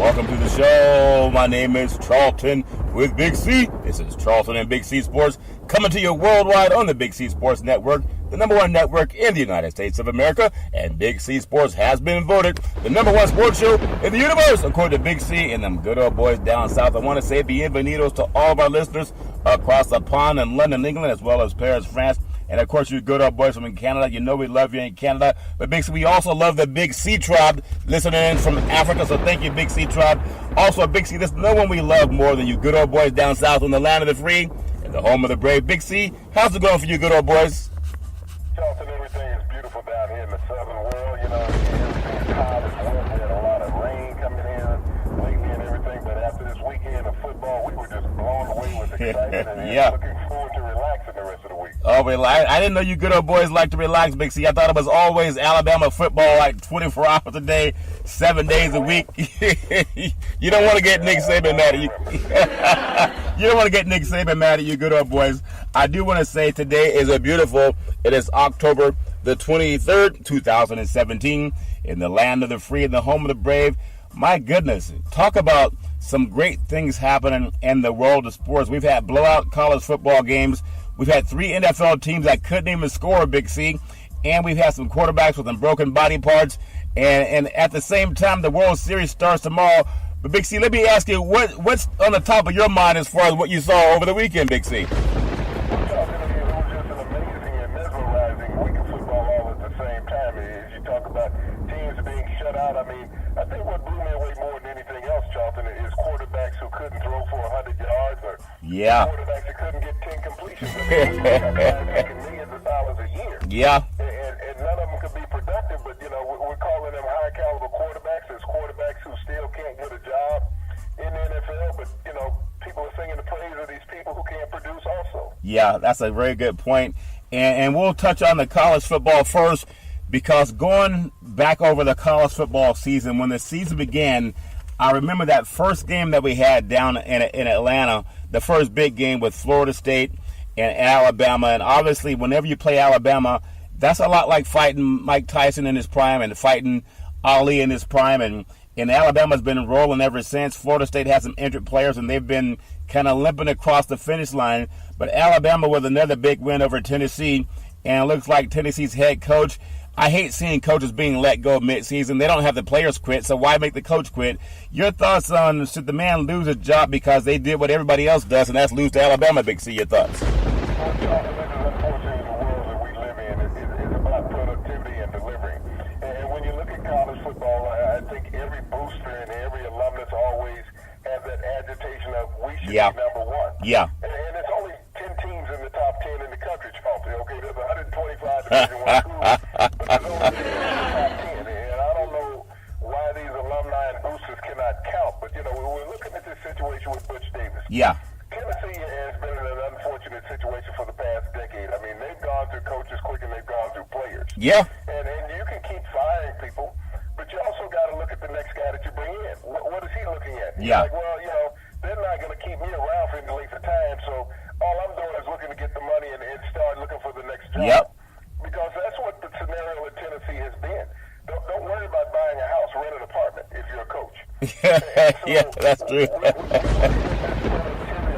Welcome to the show. My name is Charlton with Big C. This is Charlton and Big C Sports coming to you worldwide on the Big C Sports Network, the number one network in the United States of America. And Big C Sports has been voted the number one sports show in the universe, according to Big C and them good old boys down south. I want to say bienvenidos to all of our listeners across the pond in London, England, as well as Paris, France. And, of course, you good old boys from Canada. You know we love you in Canada. But, Big C, we also love the Big C Tribe listening in from Africa. So, thank you, Big C Tribe. Also, Big C, there's no one we love more than you good old boys down south in the land of the free and the home of the brave. Big C, how's it going for you good old boys? Charlton, everything is beautiful down here in the southern world. You know, everything is hot as well. We had a lot of rain coming in lately and everything. But after this weekend of football, we were just blown away with excitement and looking forward to relaxing the rest of the week. Oh, relax. I didn't know you good old boys like to relax, Big C. I thought it was always Alabama football like 24 hours a day, 7 days a week. You don't want to get Nick Saban mad at you. You don't want to get Nick Saban mad at you good old boys. I do want to say today is it is October the 23rd, 2017, in the land of the free and the home of the brave. My goodness, talk about some great things happening in the world of sports. We've had blowout college football games. We've had 3 NFL teams that couldn't even score, Big C. And we've had some quarterbacks with some broken body parts. And at the same time, the World Series starts tomorrow. But, Big C, let me ask you, what's on the top of your mind as far as what you saw over the weekend, Big C? I mean, I think what blew me away more than anything else, Charlton, is quarterbacks who couldn't throw for 100 yards or quarterbacks that couldn't get 10 completions. I mean, making millions of dollars a year. Yeah. And none of them could be productive, but, you know, we're calling them high-caliber quarterbacks. There's quarterbacks who still can't get a job in the NFL, but, you know, people are singing the praise of these people who can't produce also. Yeah, that's a very good point. And we'll touch on the college football first, because going back over the college football season, when the season began, I remember that first game that we had down in Atlanta, the first big game with Florida State and Alabama. And obviously, whenever you play Alabama, that's a lot like fighting Mike Tyson in his prime and fighting Ali in his prime. And Alabama's been rolling ever since. Florida State has some injured players, and they've been kind of limping across the finish line. But Alabama with another big win over Tennessee, and it looks like Tennessee's head coach, I hate seeing coaches being let go mid-season. They don't have the players quit, so why make the coach quit? Your thoughts on, should the man lose his job because they did what everybody else does, and that's lose to Alabama, Big C? Your thoughts? Well, Charlton, this is unfortunately the world that we live in. It's about productivity and delivering. And when you look at college football, I think every booster and every alumnus always have that agitation of we should be number one. Yeah. And it's only 10 teams in the top 10 in the country, Charlton. Okay, there's 125 Division I schools. But there's only 10 in the top 10, and I don't know why these alumni and boosters cannot count. But, you know, we're looking at this situation with Butch Davis. Yeah. Tennessee has been in an unfortunate situation for the past decade. I mean, they've gone through coaches quick and they've gone through players. Yeah. And you can keep firing people, but you also got to look at the next guy that you bring in. What is he looking at? He's like, well, you know, they're not going to keep me around for any length of time, so all I'm doing is looking to get the money and start looking for the next job. Yep. Because that's what the scenario in Tennessee has been. Don't worry about buying a house, rent an apartment if you're a coach. Yeah, that's true. A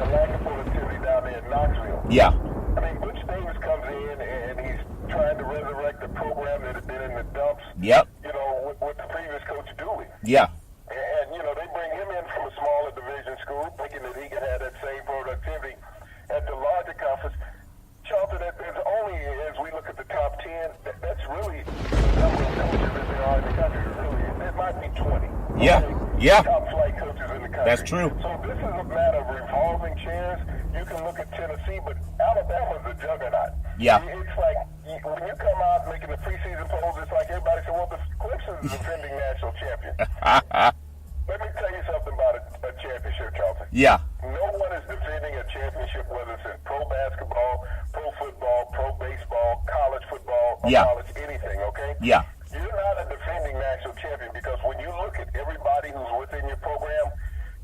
lack of productivity down there in Knoxville. Yeah. I mean, Butch Davis comes in and he's trying to resurrect a program that had been in the dumps. Yep. You know, with the previous coach Dooley. Yeah. And, you know, they bring him in from a smaller division school, thinking that he could have that same productivity at the larger conference. Charlton, there's only, as we look at the top 10, that's really the number of coaches that there are in the country. Really, it might be 20. Yeah, okay? Top flight coaches in the country. That's true. So this is a matter of revolving chairs. You can look at Tennessee, but Alabama's a juggernaut. Yeah. It's like when you come out making the preseason polls, it's like everybody said, well, the Clemson's the defending national champion. Let me tell you something about a championship, Charlton. Yeah. No one is defending a championship, whether it's in pro basketball, pro football, pro baseball, college football, or college anything, okay? Yeah. You're not a defending national champion because when you look at everybody who's within your program,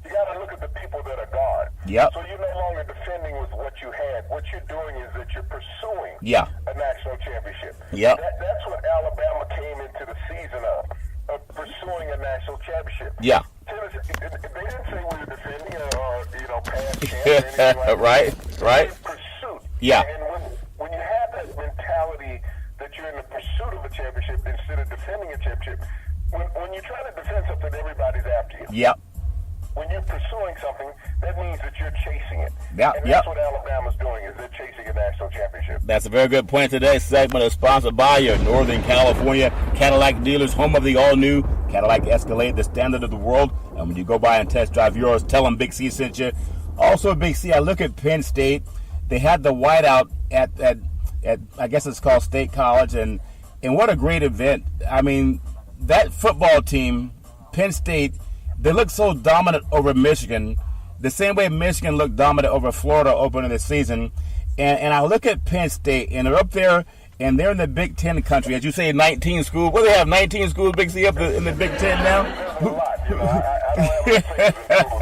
you got to look at the people that are gone. Yep. So you're no longer defending with what you had. What you're doing is that you're pursuing a national championship. Yep. That's what Alabama came into the season of pursuing a national championship. Yeah. Tennessee, They didn't say we were defending or past champ or anything like that. Right. In pursuit. Yeah. And when you have that mentality that you're in the pursuit of a championship instead of defending a championship, when you're trying to defend something, everybody's after you. Yep. When you're pursuing something, that means that you're chasing it. Yep. And that's what Alabama's doing, is they're chasing a national championship. That's a very good point. Today's segment is sponsored by your Northern California Cadillac dealers, home of the all-new Cadillac Escalade, the standard of the world. And when you go by and test drive yours, tell them Big C sent you. Also, Big C, I look at Penn State. They had the whiteout at I guess it's called State College, and what a great event. I mean, that football team, Penn State, they look so dominant over Michigan, the same way Michigan looked dominant over Florida opening the season. And I look at Penn State, and they're up there, and they're in the Big Ten country. As you say, 19 schools. What do they have, 19 schools, Big C, up in the Big Ten now? That's a lot. I don't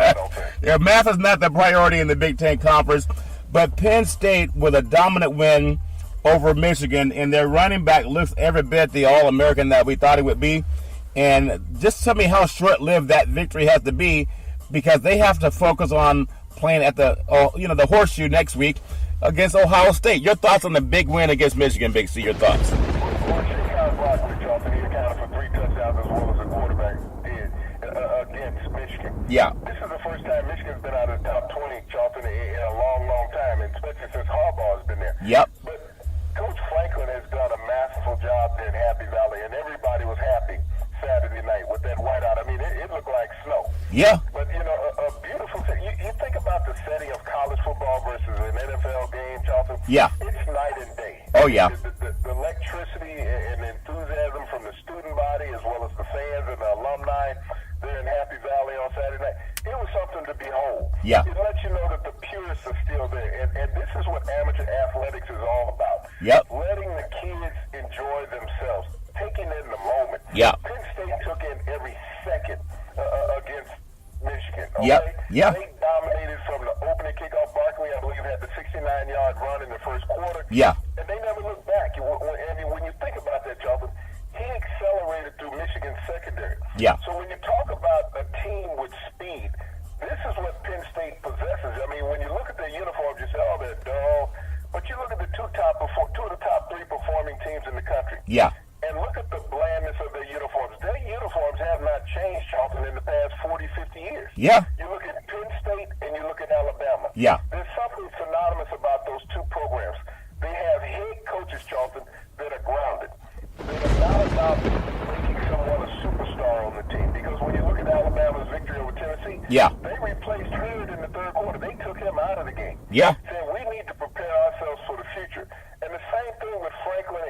have Yeah, math is not the priority in the Big Ten Conference, but Penn State with a dominant win over Michigan, and their running back looks every bit the All-American that we thought he would be. And just tell me how short-lived that victory has to be, because they have to focus on playing at the Horseshoe next week against Ohio State. Your thoughts on the big win against Michigan, Big C? Your thoughts? He accounted for 3 touchdowns as well as the quarterback did against Michigan. Yeah. This is the first time Michigan's been out of the top 20, Charlton, in a long, long time, and especially since Harbaugh's been there. Yep. But Coach Franklin has done a masterful job there in Happy Valley, and everybody was happy Saturday night with that whiteout. I mean, it looked like snow. Yeah. But, a beautiful thing. You think about the setting of college football versus an NFL game, Charlton. Yeah. It's night and day. Oh, yeah. The electricity and enthusiasm from the student body as well as the fans and the alumni there in Happy Valley on Saturday night, it was something to behold. Yeah. It lets you know that the purists are still there. And this is what amateur athletics is all about. Yep. Letting the kids enjoy themselves, taking in the moment. Yeah. Penn State took in every second against Michigan. Okay? Yep. They dominated from the opening kickoff. Barkley, I believe, had the 69-yard run in the first quarter. Yeah. And they never looked back. When you think about that, Jonathan, he accelerated through Michigan's secondary. Yeah. So when you talk about a team with speed, this is what Penn State possesses. I mean, when you look at their uniforms, you say, oh, they're dull. But you look at the two of the top 3 performing teams in the country. Yeah. And look at the blandness of their uniforms. Their uniforms have not changed, Charlton, in the past 40, 50 years. Yeah. You look at Penn State and you look at Alabama. Yeah. There's something synonymous about those two programs. They have head coaches, Charlton, that are grounded. They're not about making someone a superstar on the team. Because when you look at Alabama's victory over Tennessee, yeah, they replaced Hurd in the third quarter. They took him out of the game. Yeah. Saying we need to prepare ourselves for the future. And the same thing with Franklin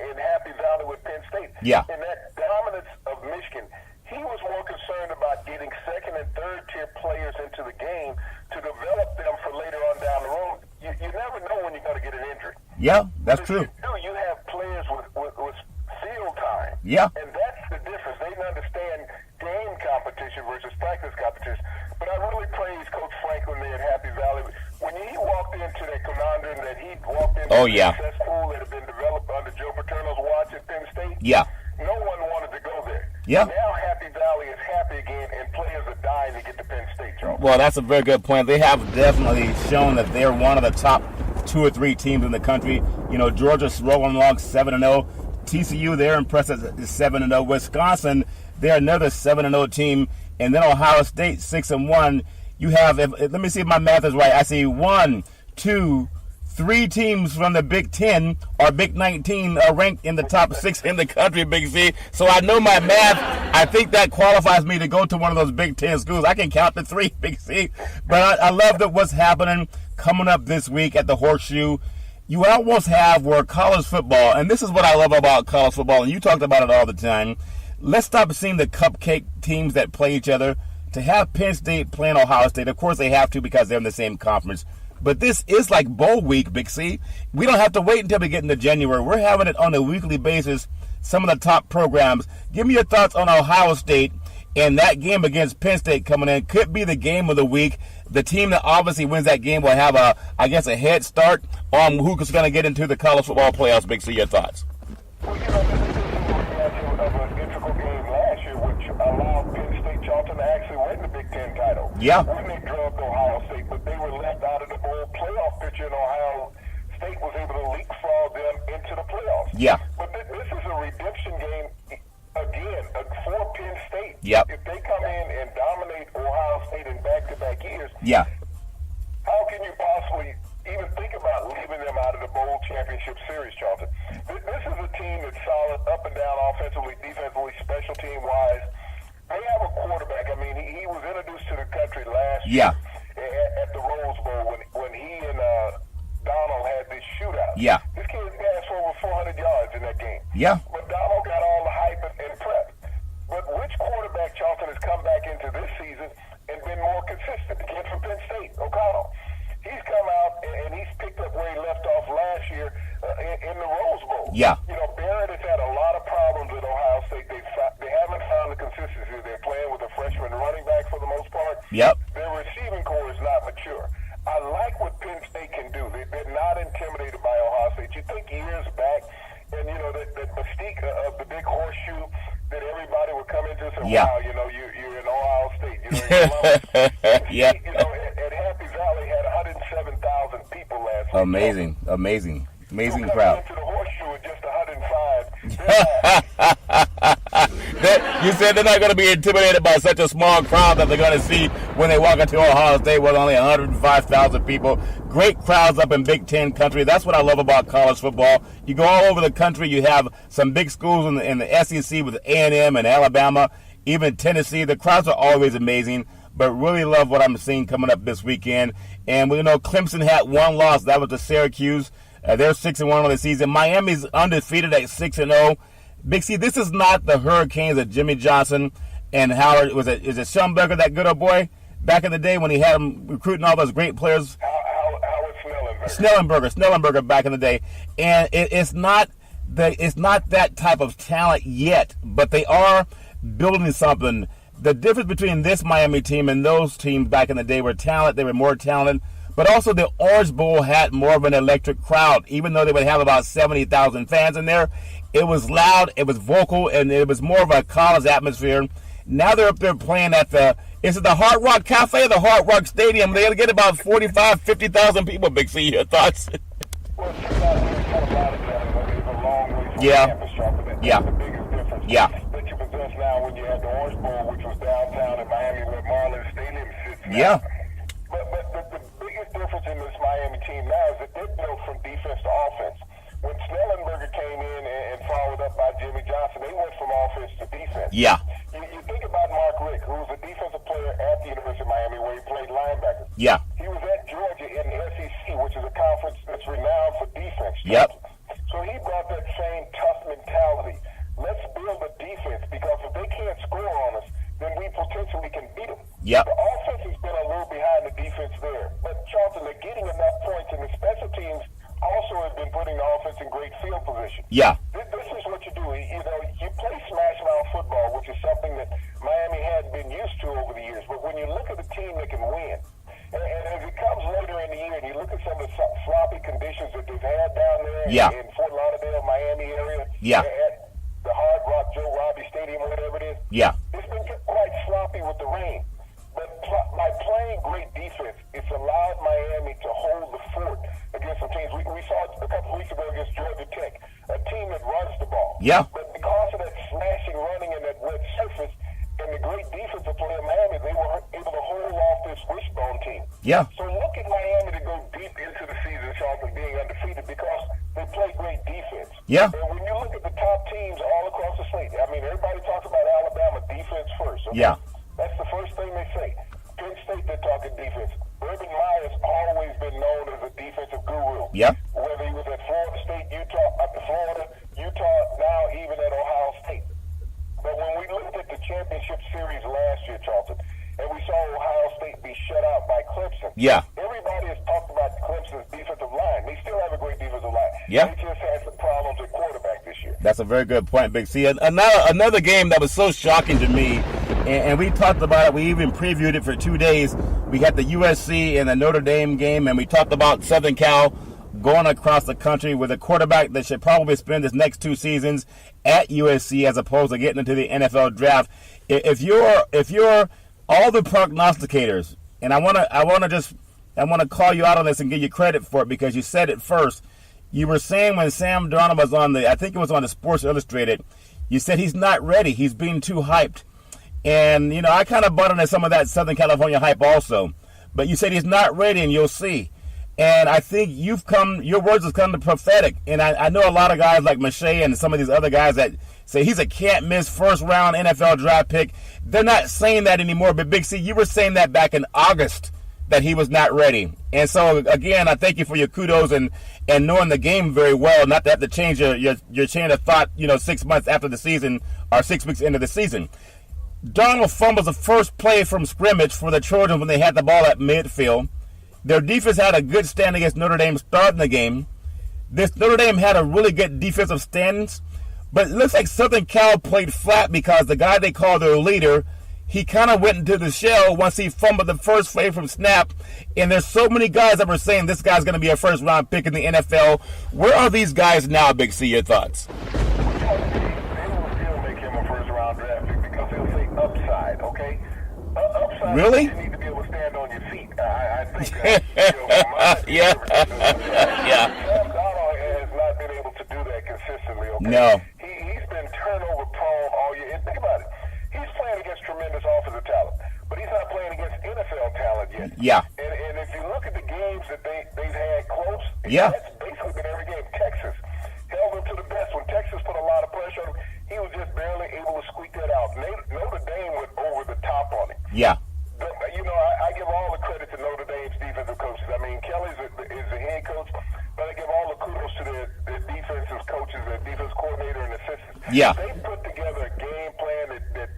in Happy Valley with Penn State. Yeah. In that dominance of Michigan, he was more concerned about getting second and third tier players into the game to develop them for later on down the road. You never know when you're going to get an injury. Yeah, that's true. You have players with field time. Yeah. And that's the difference. They understand game competition versus practice competition. But I really praise Coach Franklin there at Happy Valley. When he walked into that conundrum that he walked into the success pool that had been developed under Joe Paterno's watch at Penn State, no one wanted to go there. Yeah. Now Happy Valley is happy again, and players are dying to get to Penn State, Charles. Well, that's a very good point. They have definitely shown that they're one of the top 2 or 3 teams in the country. Georgia's rolling along 7-0. TCU, they're impressive, is 7-0. Wisconsin, they're another 7-0 team. And then Ohio State, 6-1. You have, let me see if my math is right. I see 1, 2, 3 teams from the Big 10 or Big 19 are ranked in the top 6 in the country, Big C. So I know my math. I think that qualifies me to go to one of those Big 10 schools. I can count to 3, Big C. But I love that what's happening coming up this week at the Horseshoe. You almost have where college football, and this is what I love about college football, and you talked about it all the time. Let's stop seeing the cupcake teams that play each other. To have Penn State playing Ohio State, of course they have to because they're in the same conference. But this is like bowl week, Big C. We don't have to wait until we get into January. We're having it on a weekly basis, some of the top programs. Give me your thoughts on Ohio State and that game against Penn State coming in. Could be the game of the week. The team that obviously wins that game will have, a head start on who's going to get into the college football playoffs. Big C, your thoughts? Well, this is a rematch of an integral game last year, which allowed Penn State Charlton to actually win the Big Yeah. when they drubbed Ohio State, but they were left out of the bowl playoff picture, and Ohio State was able to leapfrog them into the playoffs. Yeah. But this is a redemption game again for Penn State. Yep. If they come in and dominate Ohio State in back-to-back years, Yeah. how can you possibly even think about leaving them out of the bowl championship series, Charlton? This is a team that's solid up and down offensively, defensively, special team-wise. They have a quarterback. I mean, he was introduced to the country last year at the Rose Bowl when he and Donald had this shootout. Yeah. This kid passed for over 400 yards in that game. Yeah. But Donald got all the hype and prep. But which quarterback, Charlton, has come back into this season and been more consistent? The kid from Penn State, O'Connell. He's come out and he's picked up where he left off last year in the Rose Bowl. Yeah. You know, Barrett has had a lot of problems at Ohio State. They haven't found the consistency. They're playing with a freshman running back for the most part. Yep. Their receiving core is not mature. I like what Penn State can do. They're not intimidated by Ohio State. You think years back, and you know, the mystique of the big horseshoe that everybody would come into and say, Yeah. wow, you know, you're in Ohio State. You know, Yeah. You know, at Happy Valley had 107,000 people last week. Amazing So crowd. coming into the horseshoe with just 105. You said they're not going to be intimidated by such a small crowd that they're going to see when they walk into Ohio State with only 105,000 people. Great crowds up in Big Ten country. That's what I love about college football. You go all over the country. You have some big schools in the SEC with A&M and Alabama, even Tennessee. The crowds are always amazing, but really love what I'm seeing coming up this weekend. And we know Clemson had one loss. That was to Syracuse. They're 6-1 on the season. Miami's undefeated at 6-0. Big C, this is not the Hurricanes of Jimmy Johnson and Howard. Is it Schellenberger, that good old boy, back in the day when he had him recruiting all those great players? Howard Schnellenberger. Schnellenberger back in the day. And it's not that type of talent yet, but they are building something. The difference between this Miami team and those teams back in the day were talent. They were more talented. But also the Orange Bowl had more of an electric crowd. Even though they would have about 70,000 fans in there, it was loud, it was vocal, and it was more of a college atmosphere. Now they're up there playing at is it the Hard Rock Cafe or the Hard Rock Stadium? They're going to get about 45,000, 50,000 people, Big C. Your thoughts? Well, 2,000 is a long way from Yeah. campus, Charlton. That's Yeah. the biggest difference Yeah. that you possess now when you had the Orange Bowl, which was downtown in Miami where Marlins Stadium sits now. Yeah. But the biggest difference in this Miami team now is that they're built from defense to offense. When Schnellenberger came in and followed up by Jimmy Johnson, they went from offense to defense. Yeah. You think about Mark Richt, who was a defensive player at the University of Miami where he played linebacker. Yeah. He was at Georgia in the SEC, which is a conference that's renowned for defense. Yep. So he brought that same tough mentality. Let's build a defense because if they can't score on us, then we potentially can beat them. Yep. The offense has been a little behind the defense there. But, Charlton, they're getting enough points, and the special teams also have been putting the offense in great field position. Yeah. This is what you do. You know, you play smash mouth football, which is something that Miami hadn't been used to over the years. But when you look at a team that can win, and as it comes later in the year, and you look at some of the sloppy conditions that they've had down there in Fort Lauderdale, Miami area, at the Hard Rock Joe Robbie Stadium, whatever it is, it's been quite sloppy with the rain. But by playing great defense, it's allowed Miami to hold the fort against some teams. We saw it a couple weeks ago against Georgia Tech, a team that runs the ball. Yeah. But because of that slashing, running, and that wet surface, and the great defensive play of Miami, they were able to hold off this wishbone team. Yeah. So look at Miami to go deep into the season, Charlton, being undefeated because they play great defense. Yeah. And when you look at the top teams all across the slate, I mean, everybody talks about Alabama defense first. Okay? Yeah. That's the first thing they say. Penn State, they're talking defense. Urban Meyer's always been known as a defensive guru. Yeah. Whether he was at Florida State, Utah, now even at Ohio State. But when we looked at the championship series last year, Charlton, and we saw Ohio State be shut out by Clemson. Yeah. Everybody has talked about Clemson's defensive line. They still have a great defensive line. Yeah. They just had some problems at quarterback this year. That's a very good point, Big C. Another game that was so shocking to me, and we talked about it. We even previewed it for 2 days. We had the USC and the Notre Dame game, and we talked about Southern Cal going across the country with a quarterback that should probably spend his next 2 seasons at USC as opposed to getting into the NFL draft. If you're all the prognosticators, and I want to call you out on this and give you credit for it because you said it first. You were saying when Sam Darnold was I think it was on the Sports Illustrated, you said he's not ready. He's being too hyped. And, I kind of bought into some of that Southern California hype also. But you said he's not ready, and you'll see. And I think your words have come to prophetic. And I know a lot of guys like Mache and some of these other guys that say he's a can't-miss first-round NFL draft pick. They're not saying that anymore. But, Big C, you were saying that back in August, that he was not ready. And so, again, I thank you for your kudos and knowing the game very well, not to have to change your chain of thought, 6 months after the season or 6 weeks into the season. Darnold fumbles the first play from scrimmage for the Trojans when they had the ball at midfield. Their defense had a good stand against Notre Dame starting the game. This Notre Dame had a really good defensive stance, but it looks like Southern Cal played flat because the guy they call their leader, he kind of went into the shell once he fumbled the first play from snap. And there's so many guys that were saying this guy's going to be a first-round pick in the NFL. Where are these guys now, Big C? Your thoughts? Upside, okay? Upside. Really? You need to be able to stand on your feet. I think that, yeah. Sam Darnold has not been able to do that consistently, okay? No. He's been turnover prone all year. And think about it. He's playing against tremendous offensive talent, but he's not playing against NFL talent yet. Yeah. And if you look at the games that they've had close, that's basically been every game. Texas held them to the best. When Texas put a lot of pressure on him, he was just barely able to squeak that out. Notre Dame went over the top on him. Yeah. I give all the credit to Notre Dame's defensive coaches. I mean, Kelly's is the head coach, but I give all the kudos to their defensive coaches, their defense coordinator, and assistants. Yeah. They put together a game plan that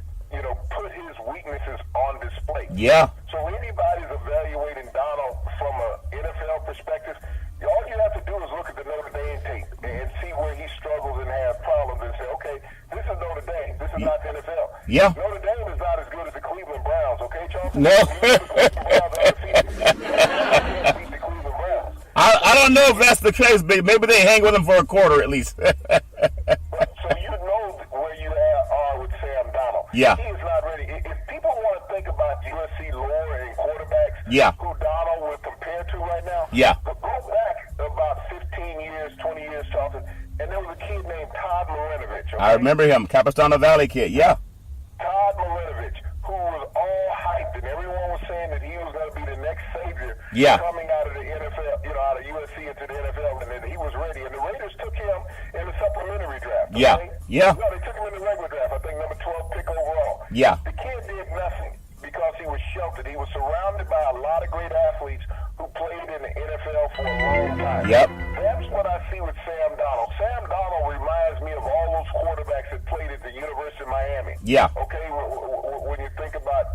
put his weaknesses on display. Yeah. So anybody's evaluating Donald from an NFL perspective, all you have to do is look at the Notre Dame tape and see where he struggles and has problems and say, okay, this is Notre Dame. This is not the NFL. Yeah. Notre Dame is not as good as the Cleveland Browns, okay, Charles? No. I don't know if that's the case, but maybe they hang with him for a quarter at least. So you know where you are with Sam Darnold. Yeah. He is not ready. If people want to think about USC lore and quarterbacks who Darnold would compare to right now, go back about 15 years, 20 years, Charlton, and there was a kid named Todd Marinovich. Okay? I remember him, Capistrano Valley kid, yeah. Todd Marinovich, who was all hyped, and everyone was saying that he was going to be the next savior coming out of the NFL, out of USC into the NFL, and that he was ready. And the Raiders took him in the supplementary draft. Okay? Yeah. No, they took him in the regular draft, I think number 12 pick overall. Yeah. The kid did nothing because he was sheltered. He was surrounded by a lot of great athletes who played in the NFL for a long time. Yep. That's what I see with Sam Darnold. Sam Darnold reminds me of all those quarterbacks that played at the University of Miami. Yeah. Okay, when you think about,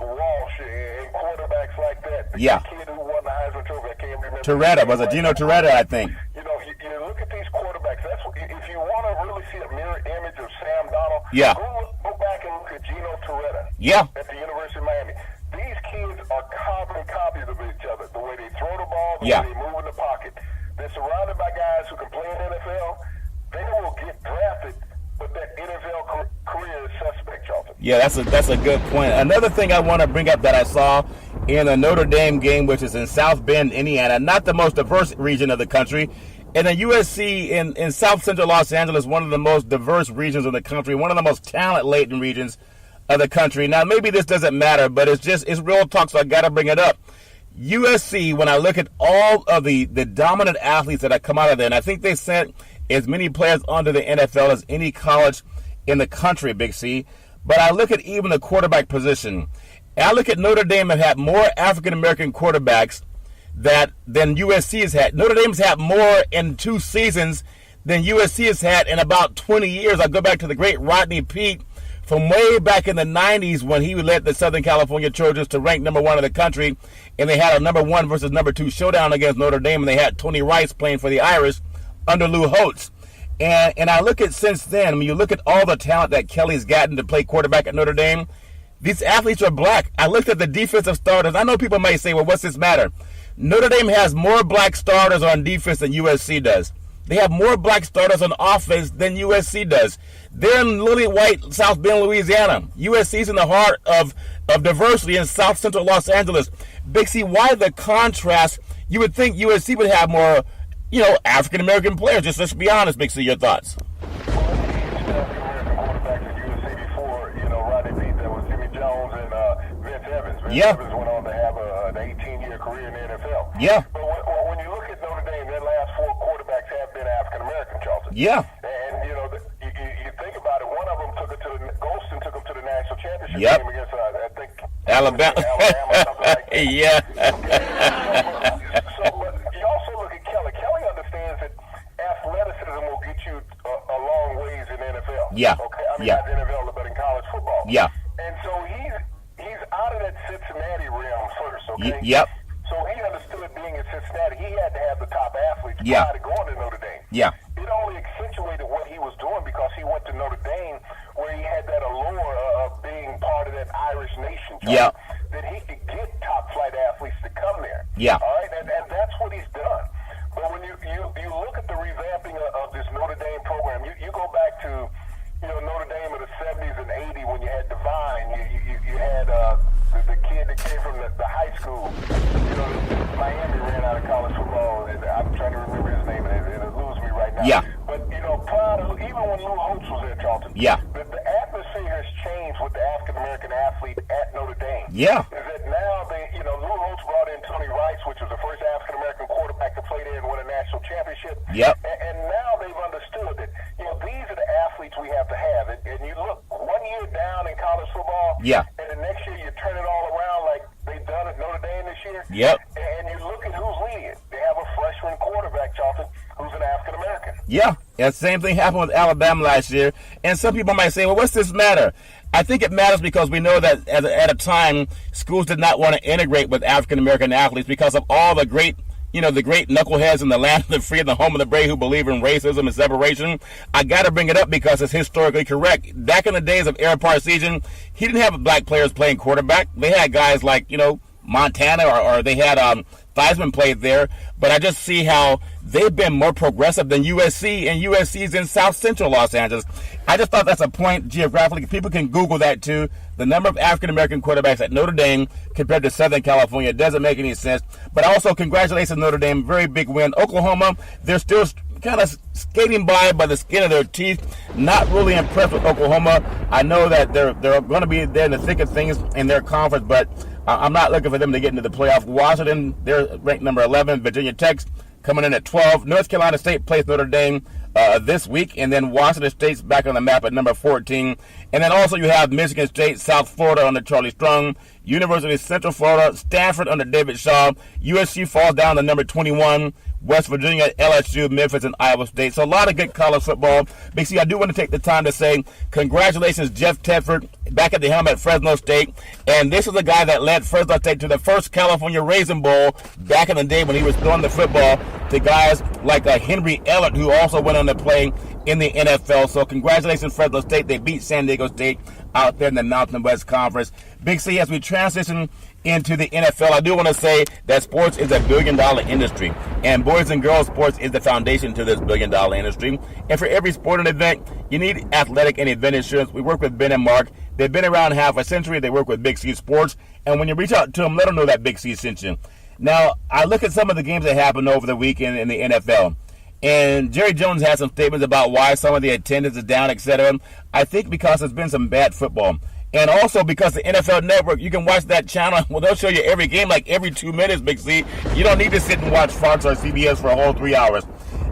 Walsh and quarterbacks like that. The kid who won the Heisman Trophy, I can't remember. Torretta, was it Gino Torretta, I think. You look at these quarterbacks. That's what, if you want to really see a mirror image of Sam Darnold, go back and look at Gino Torretta at the University of Miami. These kids are carbon copies of each other. The way they throw the ball, the way they move in the pocket. They're surrounded by guys who can play in the NFL. They will get drafted, but that NFL career is suspect, Charlton. Yeah, that's a good point. Another thing I want to bring up that I saw in the Notre Dame game, which is in South Bend, Indiana, not the most diverse region of the country, and then USC in South Central Los Angeles, one of the most diverse regions of the country, one of the most talent-laden regions of the country. Now, maybe this doesn't matter, but it's real talk, so I got to bring it up. USC, when I look at all of the dominant athletes that have come out of there, and I think they sent as many players onto the NFL as any college in the country, Big C. But I look at even the quarterback position. And I look at Notre Dame have had more African-American quarterbacks than USC has had. Notre Dame's had more in 2 seasons than USC has had in about 20 years. I go back to the great Rodney Peete from way back in the 90s when he led the Southern California Trojans to rank number 1 in the country, and they had a number 1 versus number 2 showdown against Notre Dame, and they had Tony Rice playing for the Irish under Lou Holtz. And I look at since then, when you look at all the talent that Kelly's gotten to play quarterback at Notre Dame, these athletes are black. I looked at the defensive starters. I know people may say, well, what's this matter? Notre Dame has more black starters on defense than USC does. they have more black starters on offense than USC does. They're in Lily White, South Bend, Louisiana. USC's in the heart of diversity in South Central Los Angeles. Big C, why the contrast? You would think USC would have more, African American players. Just let's be honest, Big C, your thoughts. Yeah. Evans went on to have an 18-year career in the NFL. Yeah. But when you look at Notre Dame, their last 4 quarterbacks have been African-American, Charlton. Yeah. And, you think about it, one of them Golston took them to the national championship Yep. game against, I think, Alabama. Something like that. Yeah. But you also look at Kelly. Kelly understands that athleticism will get you a long ways in the NFL. Yeah. Okay? I mean, not in the NFL, but in college football. Yeah. And so he's out of that Cincinnati realm first, okay? Yep. So he understood being in Cincinnati, he had to have the top athletes Yeah. prior to going to Notre Dame. Yeah. It only accentuated what he was doing because he went to Notre Dame where he had that allure of being part of that Irish nation. Yeah. That he could get top flight athletes to come there. Yeah. All right, and that's what he's done. But when you look at the revamping of this Notre Dame program, you go back to Notre Dame in the 70s and 80s when you had Divine, you had the kid that came from the high school. Miami ran out of college football, and I'm trying to remember his name, and it eludes me right now. Yeah. But prior to, even when Lou Holtz was there, Charlton, Yeah. the atmosphere has changed with the African American athlete at Notre Dame. Yeah. Is that now Lou Holtz brought in Tony Rice, which was the first African American quarterback to play there and win a national championship. Yep. And now they've understood that these are the athletes we have to have. And you look 1 year down in college football. Yeah. And the next year you turn it all around like they've done at Notre Dame this year. Yep. And you look at who's leading it. They have a freshman quarterback, Charlton, who's an African American. Yeah. The same thing happened with Alabama last year. And some people might say, well, what's this matter? I think it matters because we know that at a time, schools did not want to integrate with African American athletes because of all the great the great knuckleheads in the land of the free and the home of the brave who believe in racism and separation. I got to bring it up because it's historically correct. Back in the days of Eric Parseghian, he didn't have black players playing quarterback. They had guys like, Montana or they had Theismann played there. But I just see how they've been more progressive than USC, and USC's in South Central Los Angeles. I just thought that's a point geographically. People can Google that too. The number of African-American quarterbacks at Notre Dame compared to Southern California doesn't make any sense. But also, congratulations, Notre Dame. Very big win. Oklahoma, they're still kind of skating by the skin of their teeth. Not really impressed with Oklahoma. I know that they're going to be there in the thick of things in their conference, but I'm not looking for them to get into the playoff. Washington, they're ranked number 11. Virginia Tech's coming in at 12. North Carolina State plays Notre Dame this week, and then Washington State's back on the map at number 14. And then also you have Michigan State, South Florida under Charlie Strong, University of Central Florida, Stanford under David Shaw, USC falls down to number 21, West Virginia, LSU, Memphis, and Iowa State. So a lot of good college football. Big C, I do want to take the time to say congratulations, Jeff Tedford, back at the helm at Fresno State. And this is the guy that led Fresno State to the first California Raisin Bowl back in the day when he was throwing the football to guys like Henry Ellert, who also went on to play in the NFL. So congratulations, Fresno State. They beat San Diego State out there in the Mountain West Conference. Big C, as we transition into the NFL, I do want to say that sports is a billion-dollar industry, and boys and girls sports is the foundation to this billion-dollar industry. And for every sporting event, you need athletic and event insurance. We work with Ben and Mark. They've been around half a century. They work with Big C Sports, and when you reach out to them, let them know that Big C sent you. Now, I look at some of the games that happened over the weekend in the NFL, and Jerry Jones had some statements about why some of the attendance is down, etc. I think because there's been some bad football. And also because the NFL Network, you can watch that channel. Well, they'll show you every game like every 2 minutes, Big C. You don't need to sit and watch Fox or CBS for a whole 3 hours.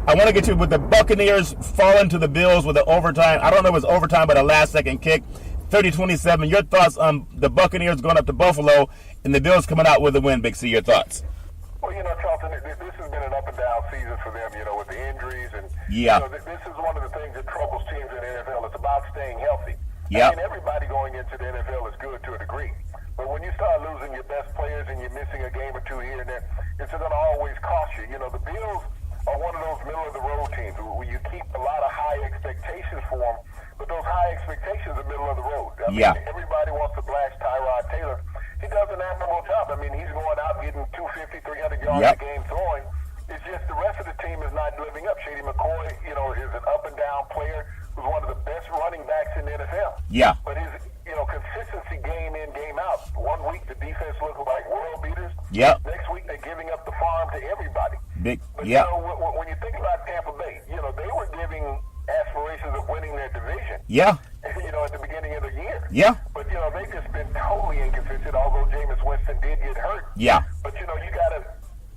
I want to get you with the Buccaneers falling to the Bills with the overtime. I don't know if it was overtime, but a last-second kick, 30-27. Your thoughts on the Buccaneers going up to Buffalo and the Bills coming out with a win, Big C? Your thoughts? Well, Charlton, this has been an up-and-down season for them, with the injuries. And yeah. This is one of the things that troubles teams in the NFL. It's about staying healthy. Yeah. I mean, everybody going into the NFL is good to a degree. But when you start losing your best players and you're missing a game or two here and there, it's going to always cost you. The Bills are one of those middle-of-the-road teams where you keep a lot of high expectations for them, but those high expectations are middle of the road. I mean, everybody wants to blast Tyrod Taylor. He does an admirable job. I mean, he's going out getting 250, 300 yards a game throwing. It's It's just the rest of the team is not living up. Shady McCoy, is an up-and-down player who's one of the best running backs in the NFL. Yeah. But his, consistency game in, game out. 1 week, the defense looks like world beaters. Yep. Next week, they're giving up the farm to everybody. But, when you think about Tampa Bay, they were giving aspirations of winning their division. Yeah. At the beginning of the year. Yeah. But, they've just been totally inconsistent, although Jameis Winston did get hurt. Yeah. But, you got to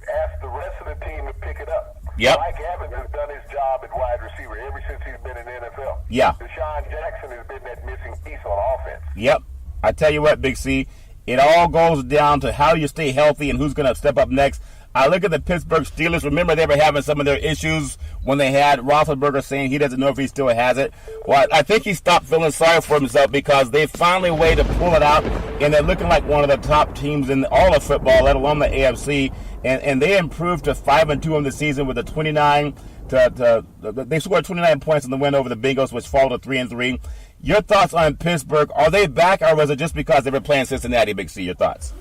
ask the rest of the team to pick it up. Yep. Mike Evans has done his job at wide receiver ever since he's been in the NFL. Yeah. Deshaun Jackson has been that missing piece on offense. Yep. I tell you what, Big C, it all goes down to how you stay healthy and who's going to step up next. I look at the Pittsburgh Steelers. Remember, they were having some of their issues when they had Roethlisberger saying he doesn't know if he still has it. Well, I think he stopped feeling sorry for himself because they finally a way to pull it out, and they're looking like one of the top teams in all of football, let alone the AFC. And they improved to 5-2 in the season with a 29. They scored 29 points in the win over the Bengals, which fall to 3-3. Your thoughts on Pittsburgh? Are they back, or was it just because they were playing Cincinnati? Big C, your thoughts?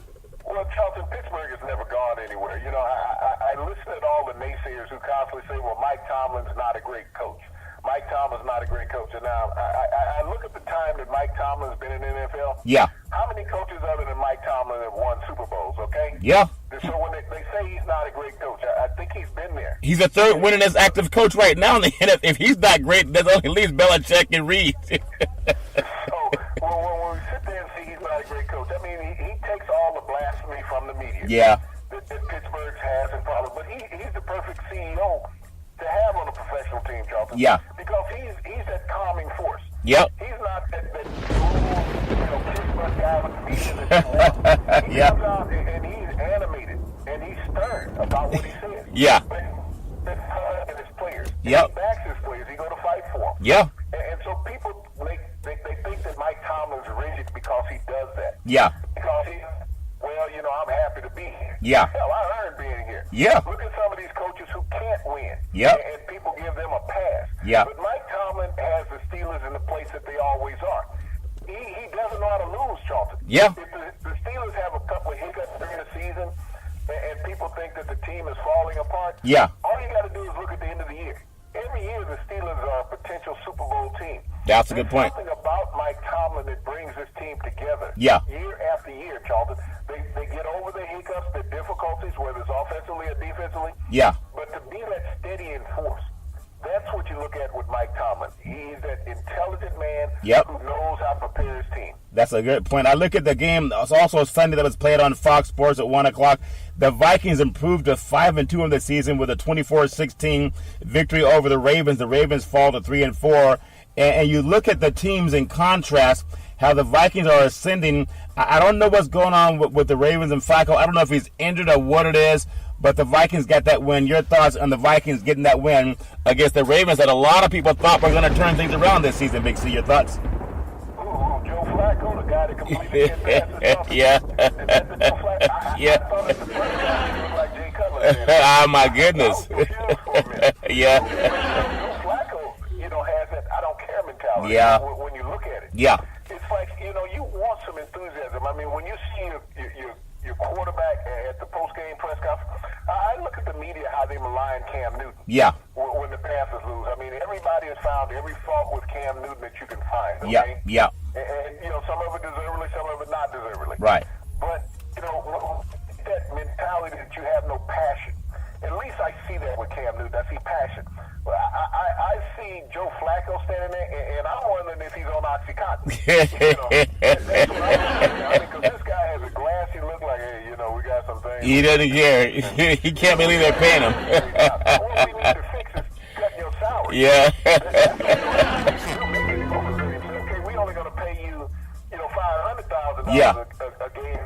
Well, Charlton, Pittsburgh has never gone anywhere. I listen to all the naysayers who constantly say, well, Mike Tomlin's not a great coach. Mike Tomlin's not a great coach. And now, I look at the time that Mike Tomlin's been in the NFL. Yeah. How many coaches other than Mike Tomlin have won Super Bowls, okay? Yeah. So when they say he's not a great coach, I think he's been there. He's the third winningest active coach right now in the NFL. If he's not great, there's only at least Belichick and Reed. So, when we sit there and see he's not a great coach, I mean, he takes all the blasphemy from the media. Yeah. That Pittsburgh has and problems. But he's the perfect CEO to have on a professional team, Charlton. Yeah. Because he's that calming force. Yep. He's not that Pittsburgh guy with the media that you want. He comes out and he's animated and he's stern about what he says. Yeah. But and his players. Yep. He backs his players. He's going to fight for them. Yeah. And so people they think that Mike Tomlin's rigid because he does that. Yeah. Because I'm happy to be here. Yeah. Hell, I earned being here. Yeah. Look at some of these coaches who can't win. Yep. And people give them a pass. Yeah. But Mike Tomlin has the Steelers in the place that they always are. He doesn't know how to lose, Charlton. Yeah. If the Steelers have a couple of hiccups during the season and people think that the team is falling apart, yeah, all you got to do is look at the end of the year. Every year the Steelers are a potential Super Bowl team. That's a good point. There's something about Mike Tomlin that brings this team together. Yeah. Year after year, Charlton. They get over the hiccups, the difficulties, whether it's offensively or defensively. Yeah. But to be that steady and force, that's what you look at with Mike Tomlin. He's that intelligent man who knows how to prepare his team. That's a good point. I look at the game. It's also Sunday that was played on Fox Sports at 1 o'clock. The Vikings improved to 5-2 in the season with a 24-16 victory over the Ravens. The Ravens fall to 3-4. And you look at the teams in contrast, how the Vikings are ascending. I don't know what's going on with the Ravens and Flacco. I don't know if he's injured or what it is, but the Vikings got that win. Your thoughts on the Vikings getting that win against the Ravens that a lot of people thought were going to turn things around this season, Big C? Your thoughts? Joe Flacco, the guy that completely Yeah. Yeah. Oh, my goodness. Yeah. Joe Flacco, has that I don't care mentality. Yeah. When you look at it. Yeah. It's like, you want some enthusiasm. I mean, when you see your quarterback at the post-game press conference, I look at the media, how they malign Cam Newton. Yeah. When the Panthers lose. I mean, everybody has found every fault with Cam Newton that you can find. Okay? Yeah. And some of it deservedly, some of it not deservedly. Right. But, that mentality that you have no passion. At least I see that with Cam Newton. I see passion. I see Joe Flacco standing there, and I'm wondering if he's on OxyContin. That's what I'm wondering. Because this guy has a glassy look like, hey, we got some things. He doesn't care. He can't believe they're paying him. What we need to fix is cut your salary. Yeah. Okay, we only going to pay you, $500,000 a game,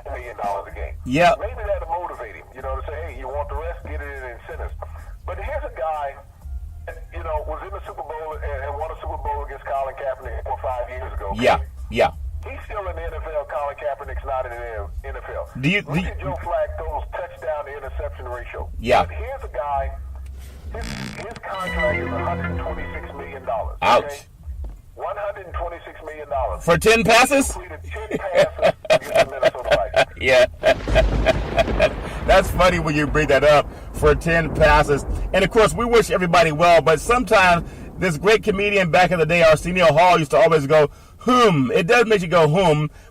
$10 million a game. Yeah. Maybe that'll motivate him, to say, hey, you want the rest, get it in incentives. But here's a guy that, was in the Super Bowl and won a Super Bowl against Colin Kaepernick 4 or 5 years ago. Okay? Yeah. He's still in the NFL. Colin Kaepernick's not in the NFL. Look at Joe Flacco's touchdown to interception ratio. Yeah. But here's a guy, his contract is $126 million. Ouch. Okay? $126 million. For 10 passes? He completed 10 passes against the Minnesota Vikings. Yeah. That's funny when you bring that up. for 10 passes. And, of course, we wish everybody well, but sometimes this great comedian back in the day, Arsenio Hall, used to always go, It does make you go,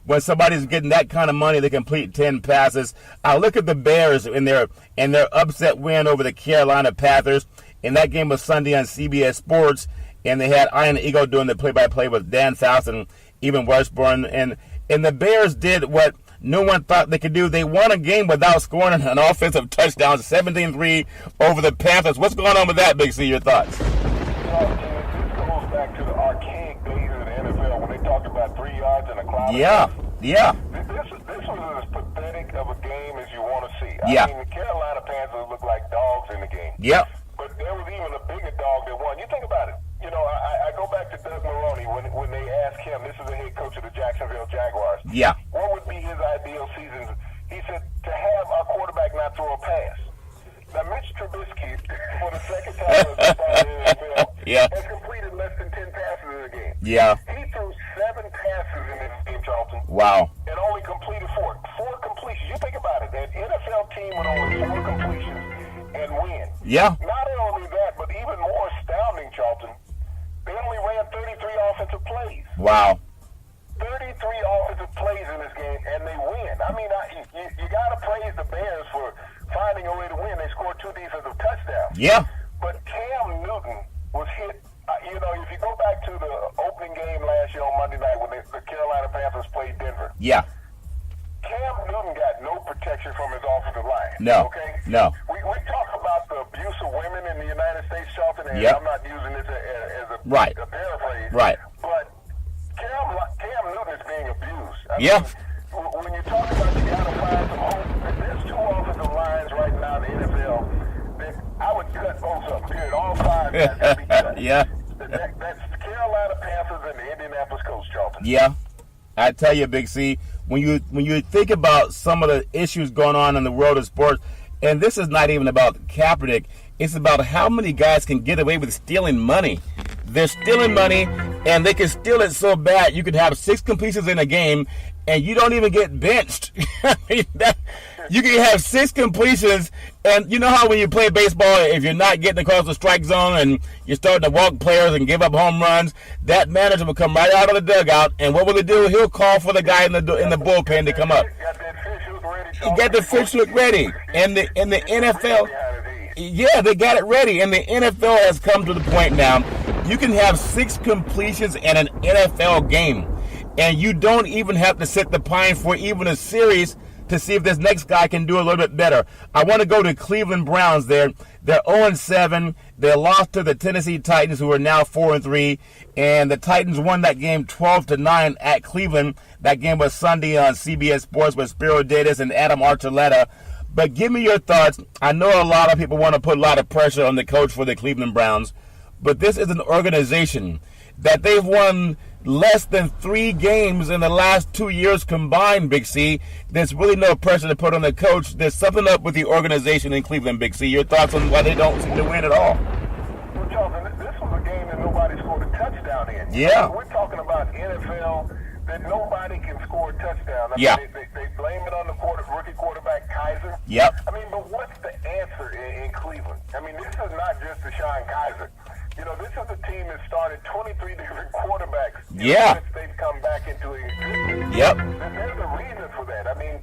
when somebody's getting that kind of money to complete 10 passes. I look at the Bears in their upset win over the Carolina Panthers. And that game was Sunday on CBS Sports. And they had Iron Eagle doing the play-by-play with Dan Faust and even Westbourne. And the Bears did what no one thought they could do. They won a game without scoring an offensive touchdown, 17-3 over the Panthers. What's going on with that, Big C? Your thoughts? This goes back to the archaic days of the NFL when they talked about 3 yards and a cloud. Yeah. This was as pathetic of a game as you want to see. Yeah. I mean, the Carolina Panthers looked like dogs in the game. Yep. But there was even a bigger dog that won. You think about it. You know, I go back to Doug Maroney when they asked him, this is the head coach of the Jacksonville Jaguars. Yeah. What would be his ideal season? He said, to have our quarterback not throw a pass. Now, Mitch Trubisky, for the second time in the NFL, has completed less than 10 passes in a game. Yeah. He threw 7 passes in this game, Charlton. Wow. And only completed 4. 4 completions. You think about it. An NFL team with only 4 completions and win. Yeah. Not only that, but even more astounding, Charlton, they only ran 33 offensive plays. Wow. 33 offensive plays in this game, and they win. I mean, you got to praise the Bears for finding a way to win. They scored 2 defensive touchdowns. Yeah. But Cam Newton was hit. If you go back to the opening game last year on Monday night when the Carolina Panthers played Denver. Yeah. Cam Newton got no protection from his offensive line. No. Okay? No. We talk about the abuse of women in the United States, Charlton, and I'm not using this as a paraphrase. Right. But Cam Newton is being abused. I Yeah. mean, when you talk about you got to find some hope, there's 2 offensive lines right now in the NFL that I would cut both of them. Period. All 5 guys have to be cut. Yeah. That's the Carolina Panthers and the Indianapolis Colts, Charlton. Yeah. I tell you, Big C, when you think about some of the issues going on in the world of sports, and this is not even about Kaepernick, it's about how many guys can get away with stealing money. They're stealing money, and they can steal it so bad you could have 6 completions in a game, and you don't even get benched. I mean, you can have 6 completions, and you know how when you play baseball, if you're not getting across the strike zone and you're starting to walk players and give up home runs, that manager will come right out of the dugout, and what will he do? He'll call for the guy in the bullpen to come up. He got the fish look ready, and the NFL, yeah, they got it ready, and the NFL has come to the point now. You can have 6 completions in an NFL game, and you don't even have to set the pine for even a series to see if this next guy can do a little bit better. I want to go to Cleveland Browns there. They're 0-7. They lost to the Tennessee Titans, who are now 4-3, and the Titans won that game 12-9 at Cleveland. That game was Sunday on CBS Sports with Spiro Davis and Adam Archuleta. But give me your thoughts. I know a lot of people want to put a lot of pressure on the coach for the Cleveland Browns, but this is an organization that they've won less than 3 games in the last 2 years combined, Big C. There's really no pressure to put on the coach. There's something up with the organization in Cleveland, Big C. Your thoughts on why they don't seem to win at all? Well, Charlton, this was a game that nobody scored a touchdown in. Yeah. We're talking about NFL that nobody can score a touchdown. I Yeah. mean, they blame it on the rookie quarterback, Kaiser. Yep. I mean, but what's the answer in Cleveland? I mean, this is not just Deshaun Kaiser. You know, this is a team that started 23 different quarterbacks since they've come back into existence. Yep. There's a reason for that. I mean,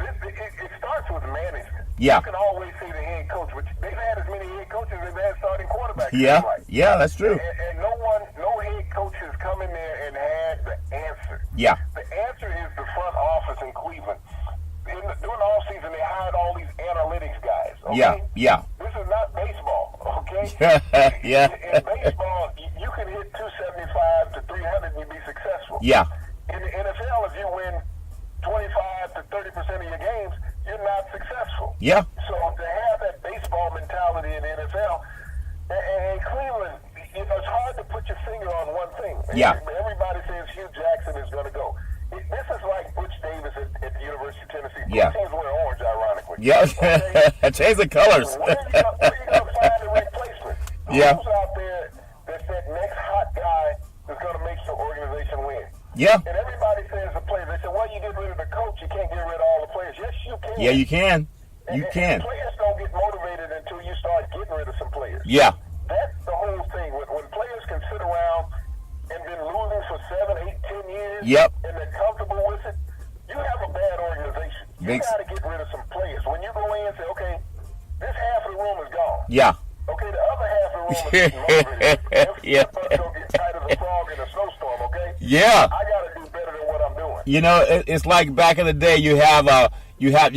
it starts with management. Yeah. You can always say the head coach, which they've had as many head coaches as they've had starting quarterbacks. Yeah. Yeah, that's true. And no head coach has come in there and had the answer. Yeah. The answer is the front office in Cleveland. During the offseason, they hired all these analytics guys. Okay? Yeah. This is not baseball, okay? Yeah. In baseball, you can hit 275 to 300 and you'd be successful. Yeah. In the NFL, if you win 25 to 30% of your games, you're not successful. Yeah. So to have that baseball mentality in the NFL, and Cleveland, it's hard to put your finger on one thing. Yeah. Everybody says Hugh Jackson is going to go. This is like Butch Davis at the University of Tennessee. Yeah. Both teams wear orange, ironically. Yeah. Okay? Change the colors. Where are you going to find a replacement? Yeah. Who's out there that's that next hot guy that's going to make your organization win? Yeah. And everybody says the players. They say, well, you get rid of the coach, you can't get rid of all the players. Yes, you can. Yeah, you can. You and can. Players don't get motivated Yeah. That's the whole thing. When players can sit around and been losing for 7, 8, 10 years, Yep. and they're comfortable with it, you have a bad organization. You got to get rid of some players. When you go in and say, okay, this half of the room is gone. Yeah. Okay, the other half of the room is longer. Yeah. It's going to get tight as a frog in a snowstorm, okay? Yeah. I got to do better than what I'm doing. You know, it's like back in the day. You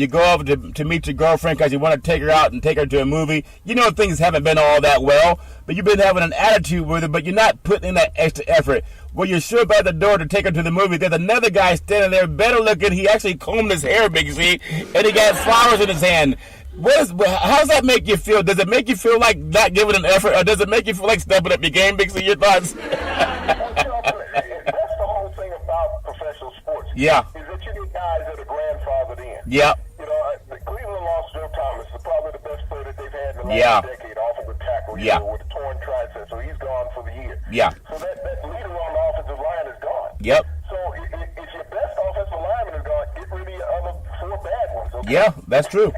go over to meet your girlfriend because you want to take her out and take her to a movie. You know things haven't been all that well, but you've been having an attitude with her, but you're not putting in that extra effort. When you're sure by the door to take her to the movie, there's another guy standing there, better looking. He actually combed his hair, Big C, and he got flowers in his hand. How does that make you feel? Does it make you feel like not giving an effort, or does it make you feel like stepping up your game, Big C? Your thoughts? Well, that's the whole thing about professional sports. Yeah. Is that you get guys that are grandfathered in. Yeah. You know, the Cleveland lost Joe Thomas, is probably the best player that they've had in the Yeah. last decade, offensive tackle, Yeah. with a torn tricep, so he's gone for the year. Yeah. So that leader on the offensive line is gone. Yep. So if your best offensive lineman is gone, get rid of your other 4 bad ones. Okay? Yeah, that's true.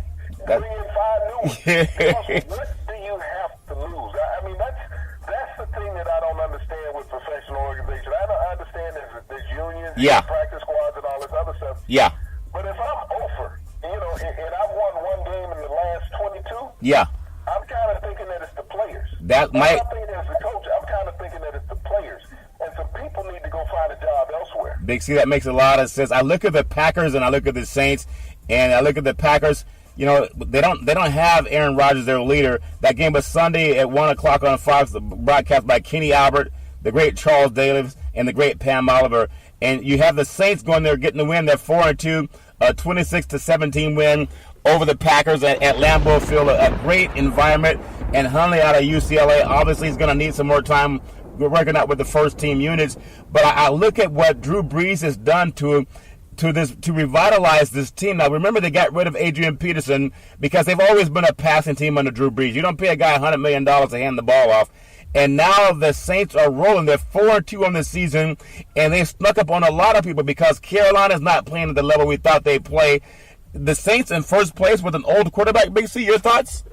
Bring in 5 new ones. Because what do you have to lose? I mean, that's the thing that I don't understand with professional organizations. I don't understand there's unions, Yeah. practice squads, and all this other stuff. Yeah. But if I'm over, and I've won one game in the last 22, Yeah. I'm kind of thinking that it's the players. That might. I'm not thinking it's the coach. I'm kind of thinking that it's the players. And some people need to go find a job elsewhere. Big C, that makes a lot of sense. I look at the Packers and I look at the Saints, and I look at the Packers. You know, they don't have Aaron Rodgers, their leader. That game was Sunday at 1:00 on Fox, broadcast by Kenny Albert, the great Charles Davis, and the great Pam Oliver. And you have the Saints going there getting the win. They're 4-2, a 26-17 win over the Packers at Lambeau Field. A great environment. And Hundley out of UCLA obviously is going to need some more time working out with the first team units. But I look at what Drew Brees has done to revitalize this team. Now, remember, they got rid of Adrian Peterson because they've always been a passing team under Drew Brees. You don't pay a guy $100 million to hand the ball off. And now the Saints are rolling. They're 4-2 on the season, and they've snuck up on a lot of people because Carolina's not playing at the level we thought they'd play. The Saints in first place with an old quarterback. Big C, your thoughts?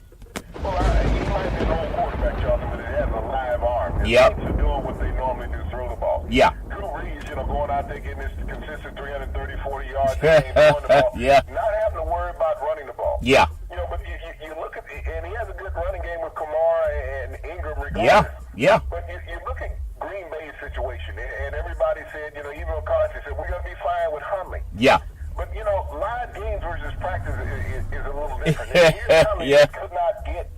Well, he might be an old quarterback, Jonathan, but he has a live arm. The Yep. Saints are doing what they normally do, throw the ball. Yeah. Drew Brees, going out there getting this consistent 330, 40 yards, throwing the ball, Yeah. not having to worry about running the ball. Yeah. But you look at, and he has a good running game with Kamara and Ingram regardless. Yeah. Yeah. But you look at Green Bay's situation, and everybody said, even McCarthy said, we're going to be fine with Hundley. Yeah. But, live games versus practice is a little different. And here's Hundley Yeah. could not get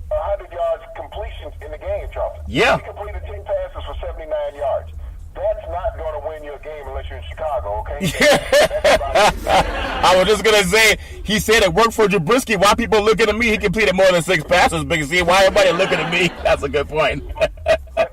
100 yards completions in the game, Charles. Yeah. He completed 10 passes for 79 yards. That's not going to win you a game unless you're in Chicago, okay? I was just going to say, he said it worked for Jabriskie. Why people looking at me? He completed more than 6 passes, Big C. Why everybody looking at me? That's a good point. But,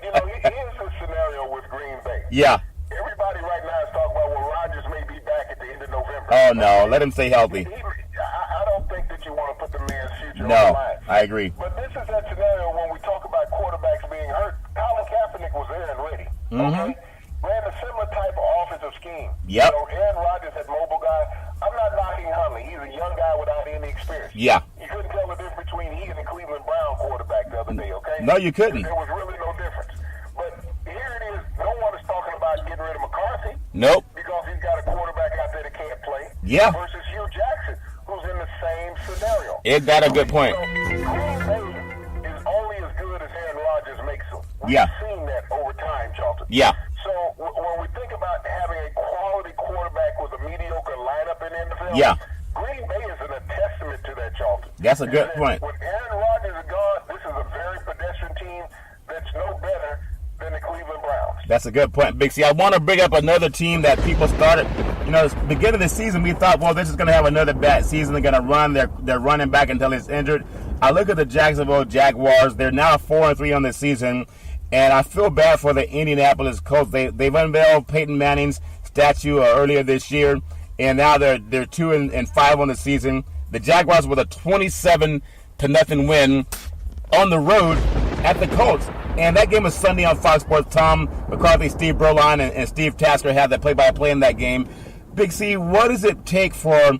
here's the scenario with Green Bay. Yeah. Everybody right now is talking about, Rodgers may be back at the end of November. Oh, no. Let him stay healthy. I don't think that you want to put the man's future on the No, line. I agree. But this is that scenario when we talk about quarterbacks being hurt. Colin Kaepernick was there and ready. Okay? Ran a similar type of offensive scheme. Yep. Aaron Rodgers had mobile guy. I'm not knocking Hundley. He's a young guy without any experience. Yeah. You couldn't tell the difference between he and the Cleveland Brown quarterback the other day, okay? No, you couldn't. There was really no difference. But here it is. No one is talking about getting rid of McCarthy. Nope. Because he's got a quarterback out there that can't play. Yeah. Versus Hugh Jackson, who's in the same scenario. Ain't that a good point? So, Green Bay is only as good as Aaron Rodgers makes them. We've Yeah. seen that over time, Charlton. Yeah. So when we think about having a quality quarterback with a mediocre lineup in the NFL, Yeah. Green Bay is a testament to that, Charlton. That's a good And point. When Aaron Rodgers is gone, this is a very pedestrian team that's no better than the Cleveland Browns. That's a good point, Big C. I want to bring up another team that people started. Beginning of the season, we thought, well, this is going to have another bad season. They're going to run their running back until he's injured. I look at the Jacksonville Jaguars. They're now 4-3 on the season. And I feel bad for the Indianapolis Colts. They've unveiled Peyton Manning's statue earlier this year, and now they're 2-5 on the season. The Jaguars with a 27-0 win on the road at the Colts. And that game was Sunday on Fox Sports. Tom McCarthy, Steve Berline, and Steve Tasker had the play-by-play in that game. Big C, what does it take for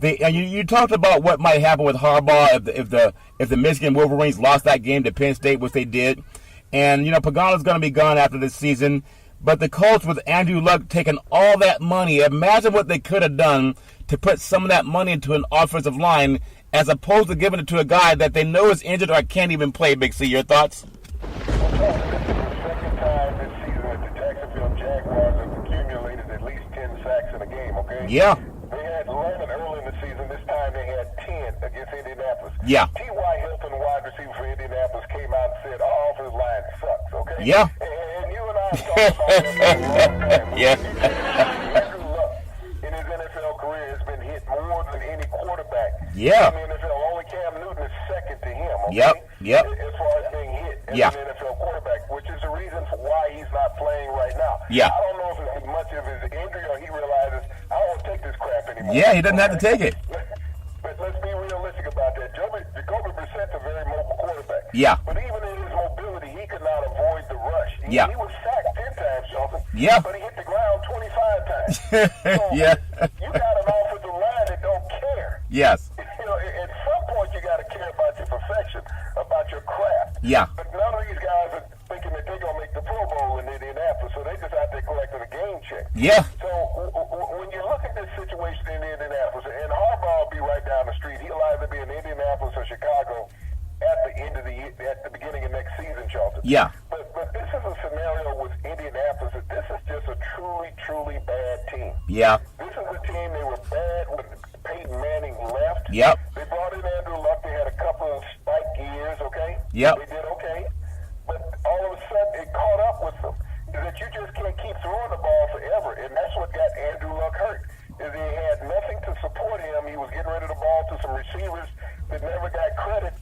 You talked about what might happen with Harbaugh if the Michigan Wolverines lost that game to Penn State, which they did. And, Pagano's going to be gone after this season. But the Colts, with Andrew Luck taking all that money, imagine what they could have done to put some of that money into an offensive line as opposed to giving it to a guy that they know is injured or can't even play. Big C, your thoughts? Well, this is the second time this season that the Jacksonville Jaguars have accumulated at least 10 sacks in a game, okay? Yeah. They had 11 early in the season. This time they had 10 against Indianapolis. Yeah. T.Y. Hilton, wide receiver for Indianapolis, came out and said, our offensive line sucks, okay? Yeah. And you and I have talked about that for a long time. Yeah. Andrew Luck in his NFL career has been hit more than any quarterback Yeah. in the NFL. Only Cam Newton is second to him, okay? Yep. As far as being hit as Yeah. an NFL quarterback, which is the reason for why he's not playing right now. Yeah. I don't know if it's much of his injury or he realizes, I don't take this crap anymore. Yeah, he doesn't have to take it. But let's be realistic about that. Jacoby Brissett's a very mobile quarterback. Yeah. But even in his mobility, he could not avoid the rush. He was sacked 10 times, Shelton. Yeah. But he hit the ground 25 times. So Yeah. You got an offensive line that don't care. Yes. At some point you got to care about your perfection, about your craft. Yeah. But none of these guys are thinking that they're going to make the Pro Bowl in Indianapolis, so they just out there collecting a game check. Yeah. So when you look at this situation in Indianapolis, and Harbaugh will be right down the street, he'll either be in Indianapolis or Chicago at the end of the year, at the beginning of next season, Charlton. Yeah. But this is a scenario with Indianapolis that this is just a truly, truly bad team. Yeah. This is a team, they were bad when Peyton Manning left. Yep. They brought in Andrew Luck. They had a couple of spike years, okay? Yep. They did okay. But all of a sudden, it caught up with them. Is that you just can't keep throwing the ball forever. And that's what got Andrew Luck hurt, is he had nothing to support him. He was getting rid of the ball to some receivers that never got credit.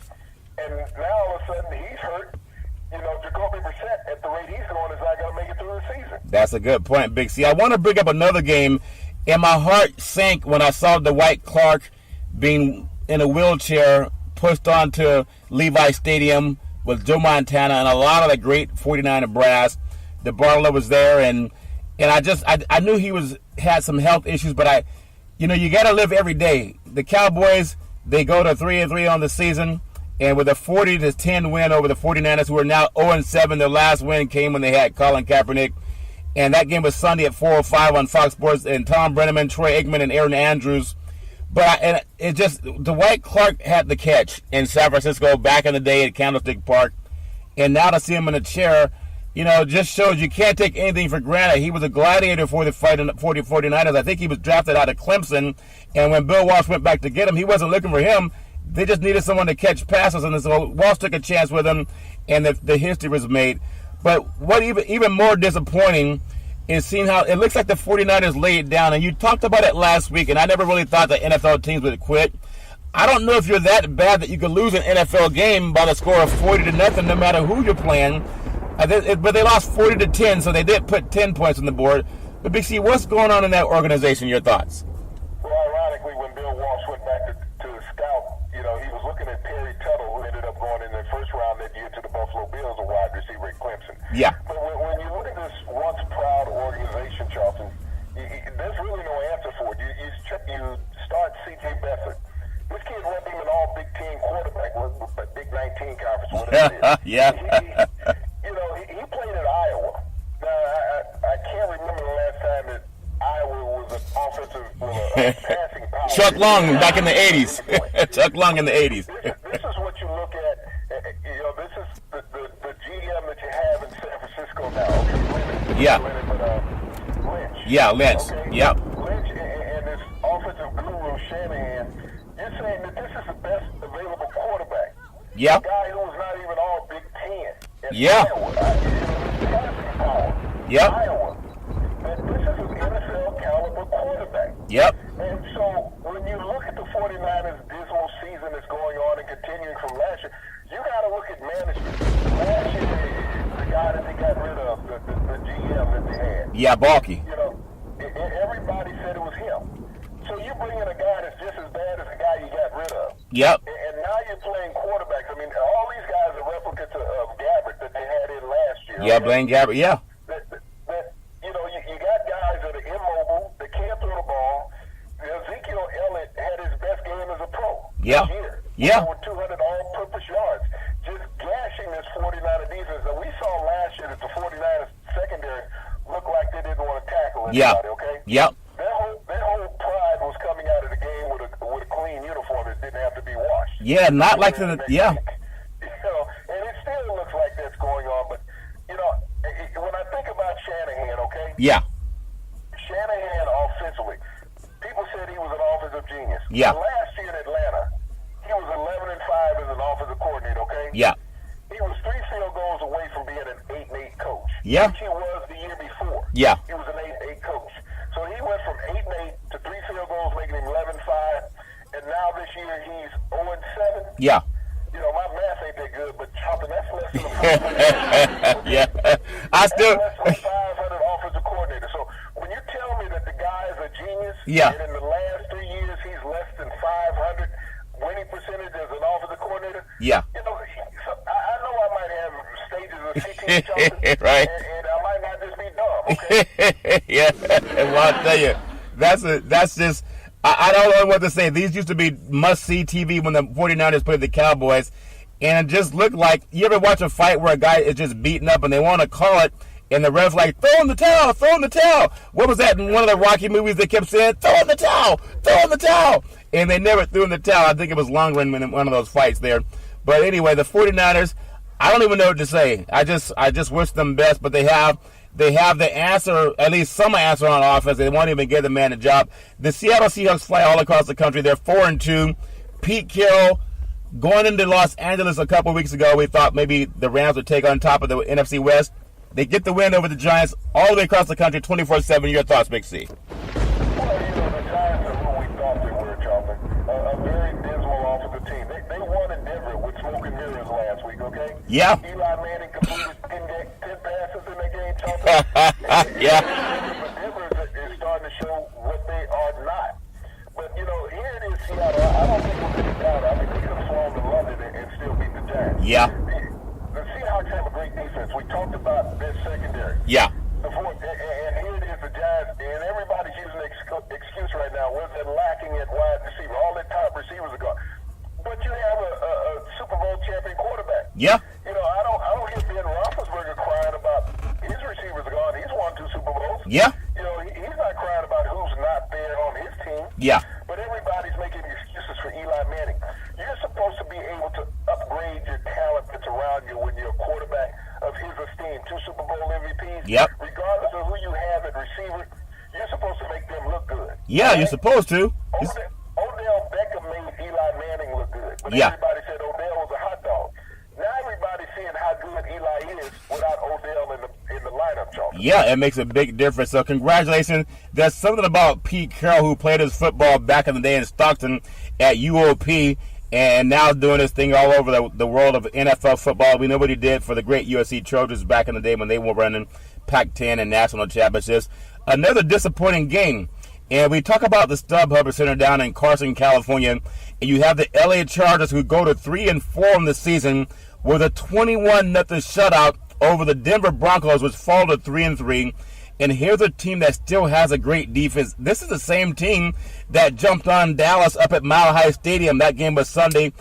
And now all of a sudden, he's hurt. Jacoby Brissett, at the rate he's going, is not going to make it through the season. That's a good point, Big C. I want to bring up another game, and my heart sank when I saw Dwight Clark being in a wheelchair pushed onto Levi Stadium with Joe Montana and a lot of the great 49er brass. The Barlow was there, and I knew he had some health issues, but you got to live every day. The Cowboys, they go to 3-3 on the season. And with a 40-10 win over the 49ers, who are now 0-7, their last win came when they had Colin Kaepernick. And that game was Sunday at 4:05 on Fox Sports. And Tom Brenneman, Troy Aikman, and Aaron Andrews. But Dwight Clark had the catch in San Francisco back in the day at Candlestick Park. And now to see him in a chair, just shows you can't take anything for granted. He was a gladiator for the 49ers. I think he was drafted out of Clemson. And when Bill Walsh went back to get him, he wasn't looking for him. They just needed someone to catch passes, and so Walsh took a chance with him, and the history was made. But what even more disappointing is seeing how it looks like the 49ers laid it down, and you talked about it last week, and I never really thought the NFL teams would quit. I don't know if you're that bad that you could lose an NFL game by the score of 40-0, no matter who you're playing. But they lost 40-10, so they did put 10 points on the board. But Big C, what's going on in that organization? Your thoughts? Well, ironically, when Bill Walsh went back to scout, he was looking at Perry Tuttle, who ended up going in the first round that year to the Buffalo Bills, a wide receiver at Clemson. Yeah. But when you look at this once proud organization, Charlton, there's really no answer for it. You start C.J. Beathard. This kid wasn't even all Big Ten quarterback, Big 19 conference, whatever it is. Yeah. He played at Iowa. Now, I can't remember the last time that Iowa was an offensive, a passing power. Chuck Long back in the 80s. Chuck Long in the 80s. This is what you look at. This is the GM that you have in San Francisco now. Okay, Yeah. Lynch. Yeah, Lynch. Okay? Yep. Lynch and this offensive guru Shanahan. You're saying that this is the best available quarterback. Yep. A guy who was not even all Big Ten. Yeah. Iowa. Passing power. Yep. Iowa. And this is an NFL caliber quarterback. Yep. And so when you look at the 49ers' dismal season that's going on and continuing from last year, you got to look at management. Last year, the guy that they got rid of, the GM that they had. Yeah, Balky. Everybody said it was him. So you bring in a guy that's just as bad as the guy you got rid of. Yep. And now you're playing quarterbacks. I mean, all these guys are replicates of Gabbert that they had in last year. Yeah, Blaine Gabbert, yeah. You got guys that are immobile, that can't throw the ball. Ezekiel Elliott had his Yeah. this year. Yeah. Over 200 all-purpose yards. Just gashing this 49er defense. And we saw last year that the 49ers secondary looked like they didn't want to tackle anybody, okay? Yep. Their whole pride was coming out of the game with a clean uniform that didn't have to be washed. Yeah, not like the, yeah. And it still looks like that's going on. But, when I think about Shanahan, okay? Yeah. Shanahan offensively, people said he was an offensive genius. Yeah. Last year in Atlanta, he was 11-5 as an offensive coordinator, okay? Yeah. He was 3 field goals away from being an 8-8 coach. Yeah. Which he was the year before. Yeah. He was an 8-8 coach. So he went from 8-8 to 3 field goals, making him 11-5. And now this year he's 0-7. Yeah. My math ain't that good, but Charlton, that's less than a Yeah. I still. That's less than 500 offensive coordinator. So when you tell me that the guy is a genius, Yeah. and in the last 3 years he's less than 500 winning percentage as an offensive coordinator, Yeah. so I know I might have stages of CT Charlton, Right. and I might not just be dumb, okay? Yeah. Well, I'll tell you, that's just. I don't know what to say. These used to be must-see TV when the 49ers played the Cowboys, and it just looked like, you ever watch a fight where a guy is just beaten up and they want to call it, and the ref's like, throw in the towel, throw in the towel. What was that in one of the Rocky movies they kept saying, throw in the towel, throw in the towel. And they never threw in the towel. I think it was Longren in one of those fights there. But anyway, the 49ers, I don't even know what to say. I just wish them best, but they have the answer, at least some answer on offense. They won't even give the man a job. The Seattle Seahawks fly all across the country. They're 4-2. Pete Carroll, going into Los Angeles a couple weeks ago, we thought maybe the Rams would take on top of the NFC West. They get the win over the Giants all the way across the country, 24-7. Your thoughts, Big C? Well, the Giants are who we thought they were, Charlton. A very dismal offensive team. They won in Denver with smoke and mirrors last week, okay? Yeah. Eli Manning completed 10 passes in that game, Charlton. Yeah. But Denver is starting to show what they are not. But, here it is, Seattle. I don't think we'll get down. I mean, they could have flown to London and still beat the Giants. Yeah. The Seahawks have a great defense. We talked about their secondary. Yeah. And here it is, the Giants, and everybody's using the excuse right now. They're lacking at wide receiver. All their top receivers are gone. But you have a Super Bowl champion quarterback. Yeah. I don't hear Ben Roethlisberger crying about his receivers are gone. He's won 2 Super Bowls. Yeah. He's not crying about who's not there on his team. Yeah. But everybody's making excuses for Eli Manning. You're supposed to be able to upgrade your talent that's around you when you're a quarterback of his esteem. 2 Super Bowl MVPs. Yep. Regardless of who you have at receiver, you're supposed to make them look good. Yeah, you're supposed to. Odell Beckham made Eli Manning look good. But Yeah. everybody said Odell was a hot dog. Now everybody's seeing how good Eli is without Odell in the lineup, Charles. Yeah, it makes a big difference. So congratulations. There's something about Pete Carroll, who played his football back in the day in Stockton at UOP, and now doing this thing all over the world of NFL football. We know what he did for the great USC Trojans back in the day when they were running Pac-10 and national championships. Another disappointing game. And we talk about the StubHub Center down in Carson, California. And you have the LA Chargers, who go to 3-4 in the season with a 21-0 shutout over the Denver Broncos, which fall to 3-3. And here's a team that still has a great defense. This is the same team that jumped on Dallas up at Mile High Stadium. That game was Sunday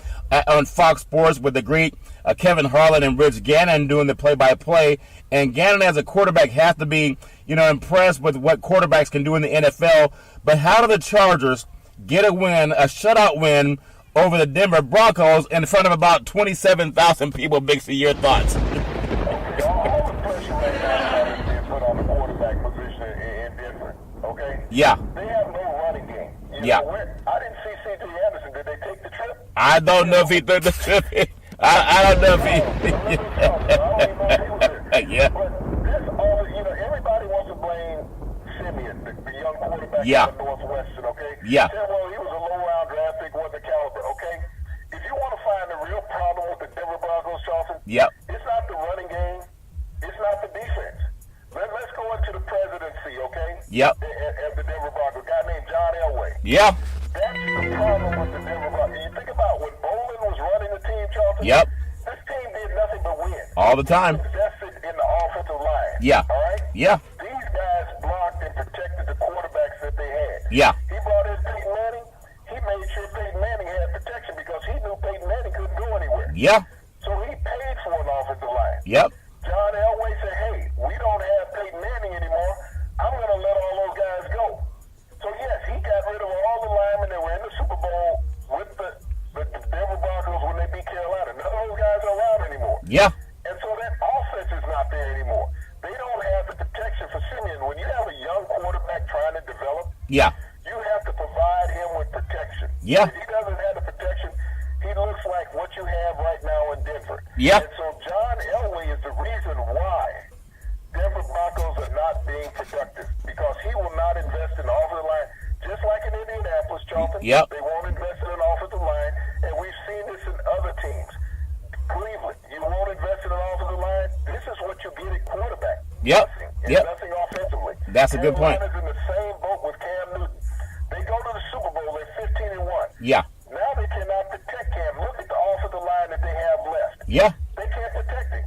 on Fox Sports with the great Kevin Harlan and Rich Gannon doing the play-by-play. And Gannon as a quarterback has to be, impressed with what quarterbacks can do in the NFL. But how do the Chargers get a win, a shutout win, over the Denver Broncos in front of about 27,000 people? Big C, your thoughts? All the pressure right now is being put on the quarterback position in Denver, okay? Yeah. They have no running game. Yeah. I didn't see C.J. Anderson. Did they take the trip? I don't know if he took the trip. I don't know if he... Yeah. But this all, everybody wants to blame Simeon, the young quarterback Yeah. out of Northwestern, okay? Yeah. Say, well, he was a low-round draft pick, wasn't the caliber, okay? If you want to find the real problem with the Denver Broncos, Charlton, Yep. it's not the running game, it's not the defense. Let's go into the presidency, okay? Yep. At the Denver Broncos, a guy named John Elway. Yeah. That's the problem with the Denver Broncos. You think about when Bolin was running the team, Charlton. Yep. This team did nothing but win. All the time. Invested in the offensive line. Yeah. All right? Yeah. These guys blocked and protected the quarterbacks that they had. Yeah. He brought in Peyton Manning. He made sure Peyton Manning had protection Yeah. So he paid for an offensive line. Yep. John Elway said, hey, we don't have Peyton Manning anymore. I'm going to let all those guys go. So, yes, he got rid of all the linemen that were in the Super Bowl with the Denver Broncos when they beat Carolina. None of those guys are around anymore. Yeah. And so that offense is not there anymore. They don't have the protection for Simeon. When you have a young quarterback trying to develop, Yeah. you have to provide him with protection. Yeah. If he doesn't have the protection, he looks like what you have right now in Denver. Yeah. And so John Elway is the reason why Denver Broncos are not being productive, because he will not invest in the offensive line, just like in Indianapolis, Charlton. Yep. They won't invest in an offensive line, and we've seen this in other teams. Cleveland, you won't invest in an offensive line. This is what you get at quarterback. Yep. Yep. Nothing offensively. That's a good point. Carolina's in the same boat with Cam Newton. They go to the Super Bowl, they're 15-1. Yeah. Now they cannot protect Cam. Look at the offensive line that they have left. Yeah. They can't protect him.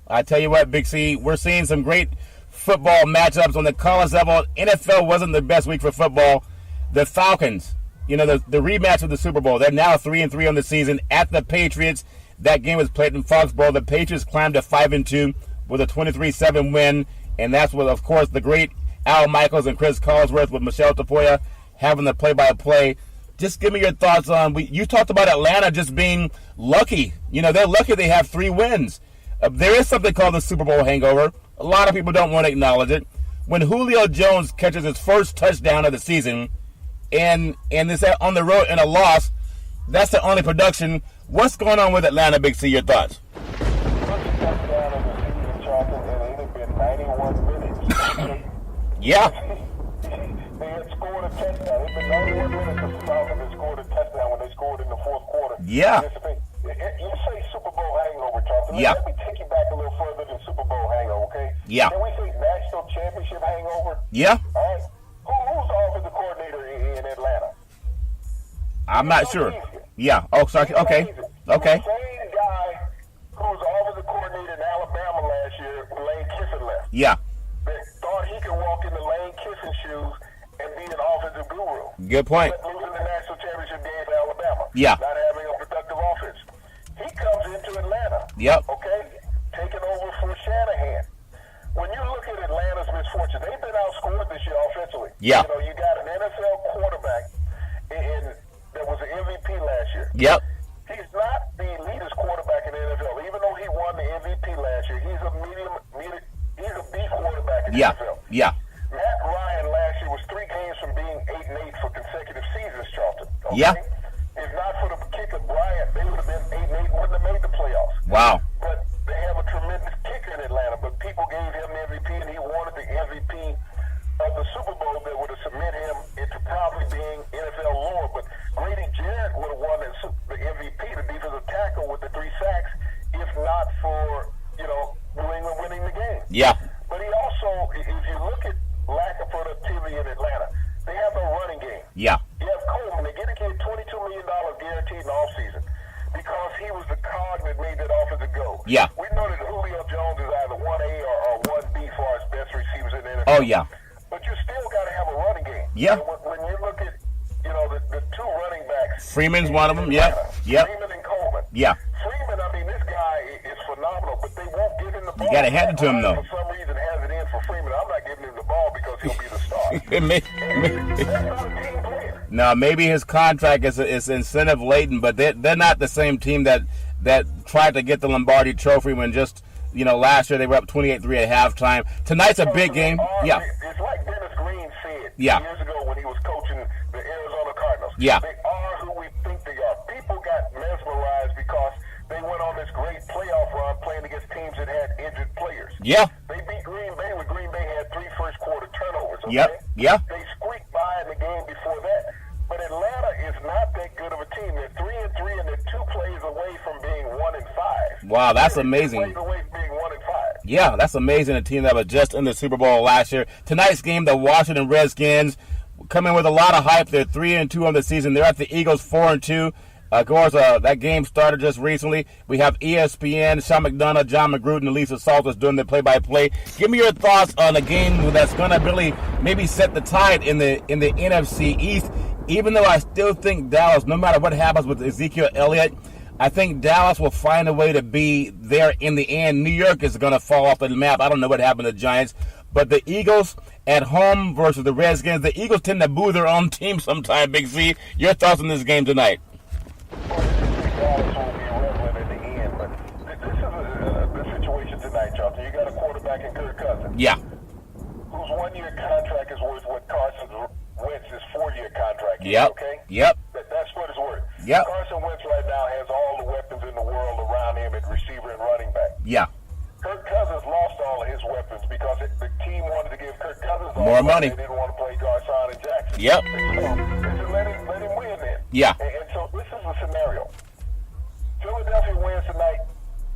I tell you what, Big C, we're seeing some great football matchups on the college level. NFL wasn't the best week for football. The Falcons, the rematch of the Super Bowl, they're now 3-3 on the season at the Patriots. That game was played in Foxborough. The Patriots climbed to 5-2 with a 23-7 win, and that's with, of course, the great Al Michaels and Chris Collinsworth with Michelle Tapoya having the play-by-play. Just give me your thoughts on, you talked about Atlanta just being lucky. They're lucky they have 3 wins. There is something called the Super Bowl hangover. A lot of people don't want to acknowledge it. When Julio Jones catches his first touchdown of the season and is on the road in a loss, that's the only production. What's going on with Atlanta, Big C? Your thoughts? Yeah. They had scored a touchdown. It's been 91 minutes since the Falcons had scored a touchdown when they scored in the fourth quarter. Yeah. You say Super Bowl hangover, Charlton. Yeah. Let me take you back a little further than Super Bowl hangover, okay? Yeah. Can we say national championship hangover? Yeah. All right. Who's the offensive coordinator in Atlanta? I'm not sure. Yeah. Oh, sorry. Okay. Okay. The same guy who was the offensive coordinator in Alabama last year, Lane Kiffin left. Yeah. They thought he could walk into Lane Kiffin's shoes and be an offensive guru. Good point. Losing the national championship game to Alabama. Yeah. Not having a productive offense. He comes into Atlanta. Yep. Okay? Taking over for Shanahan. When you look at Atlanta's misfortune, they've been outscored this year offensively. Yeah. You got an NFL quarterback that was an MVP last year. Yep. He's not the elitist quarterback in the NFL. Even though he won the MVP last year, he's a B quarterback in the NFL. Yeah. Matt Ryan last year was 3 games from being 8-8 for consecutive seasons, Charlton. Okay? Yeah. If not for the kicker Bryant, they would have been 8-8, wouldn't have made the playoffs. Wow. But they have a tremendous kicker in Atlanta, but people gave him the MVP, and he wanted the MVP of the Super Bowl that would have cemented him into probably being NFL lore. But Grady Jarrett would have won the MVP, the defensive tackle, with the 3 sacks, if not for, New England winning the game. Yeah. But he also, if you look at lack of productivity in Atlanta, they have no running game. Yeah. You have Coleman. They get a kid $22 million guaranteed in the offseason because he was the cog that made that offense go. Yeah. We know that Julio Jones is either 1A or 1B for as best receivers in the NFL. Oh, yeah. But you still got to have a running game. Yeah. And when you look at, the 2 running backs. Freeman's one of them. Yep. Yep. Freeman and Coleman. Yeah. Freeman, this guy is phenomenal, but they won't give him the ball. You got to hand it to him, though. For some reason, has it in for Freeman. I'm not giving him the ball because he'll be the star. That's not a team player. No, maybe his contract is incentive laden, but they're not the same team that tried to get the Lombardi Trophy when just last year they were up 28-3 at halftime. Tonight's a big game. Yeah. It's like Dennis Green said years ago when he was coaching the Arizona Cardinals. Yeah. They are who we think they are. People got mesmerized because they went on this great playoff run playing against teams that had injured players. Yeah. They beat Green Bay when Green Bay had 3 first-quarter turnovers. Okay? Yep. Yeah. They squeaked by in the game before that. But Atlanta is not that good of a team. They're 3-3, and they're 2 plays away from being 1-5. Wow, that's amazing. 2 plays away from being 1-5. Yeah, that's amazing. A team that was just in the Super Bowl last year. Tonight's game, the Washington Redskins come in with a lot of hype. They're 3-2 on the season. They're at the Eagles 4-2. Of course, that game started just recently. We have ESPN, Sean McDonough, John McGrudon, and Lisa Salters doing the play-by-play. Give me your thoughts on a game that's going to really maybe set the tide in the NFC East. Even though I still think Dallas, no matter what happens with Ezekiel Elliott, I think Dallas will find a way to be there in the end. New York is going to fall off the map. I don't know what happened to the Giants. But the Eagles at home versus the Redskins, the Eagles tend to boo their own team sometimes, Big C. Your thoughts on this game tonight? Dallas will be relevant in the end, but this is the situation tonight, Charlton. You got a quarterback in Kirk Cousins. Yeah. Whose 1-year contract is worth what Carson Wentz's 4-year contract is, Yep. okay? Yep. That's what it's worth. Yep. Carson Wentz right now has all the weapons in the world around him at receiver and running back. Yeah. Kirk Cousins lost all of his weapons because the team wanted to give Kirk Cousins all More the money. They didn't want to play Garcon and Jackson. Yep. So they said, let him win then. Yeah. And so this is the scenario. Philadelphia wins tonight.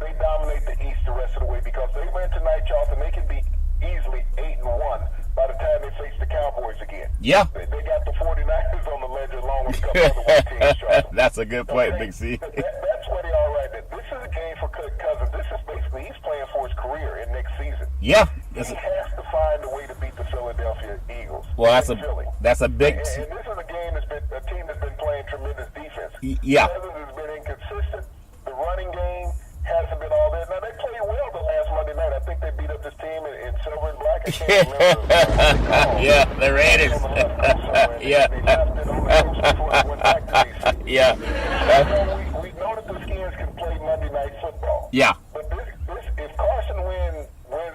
They dominate the East the rest of the way because they win tonight, Charlton. They can be easily 8-1 by the time they face the Cowboys again. Yeah. They got the 49ers on the ledger along with a couple other weak teams, Charlton. That's a good point, Okay? Big C. That's where they are right now. This is a game for Kirk Cousins. This is basically, he's playing for his career in next season. Yeah. He has to find a way to beat the Philadelphia Eagles. Well, Philly. that's a big. And this is a game that's been a team that's been playing tremendous defense. Yeah. Cousins has been inconsistent. The running game hasn't been all there. Now they played well the last Monday night. I think they beat up this team in silver and black. I can't remember. Yeah, the Raiders. Yeah. They left it on the coast before they went back to DC. Yeah. So we know that the Skins can play Monday night football. Yeah. But if Carson wins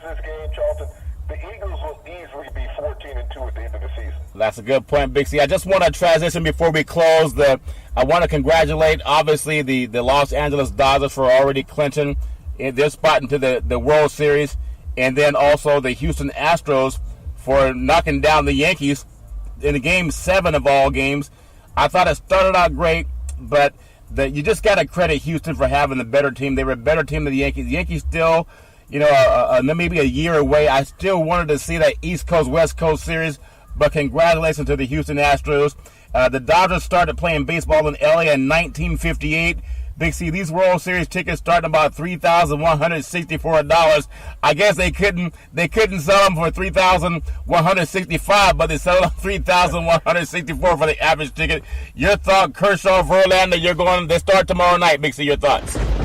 this game, Charlton, the Eagles will easily be 14-2 at the end of the season. That's a good point, Big C. I just want to transition before we close. I want to congratulate, obviously, the Los Angeles Dodgers for already clinching their spot into the World Series, and then also the Houston Astros for knocking down the Yankees in the Game 7 of all games. I thought it started out great, but you just got to credit Houston for having the better team. They were a better team than the Yankees. The Yankees still, maybe a year away. I still wanted to see that East Coast, West Coast series, but congratulations to the Houston Astros. The Dodgers started playing baseball in LA in 1958. Big C, these World Series tickets starting about $3,164. I guess they couldn't sell them for $3,165, but they sell them $3,164 for the average ticket. Your thought, Kershaw, Verlander, they start tomorrow night. Big C, your thoughts? This could be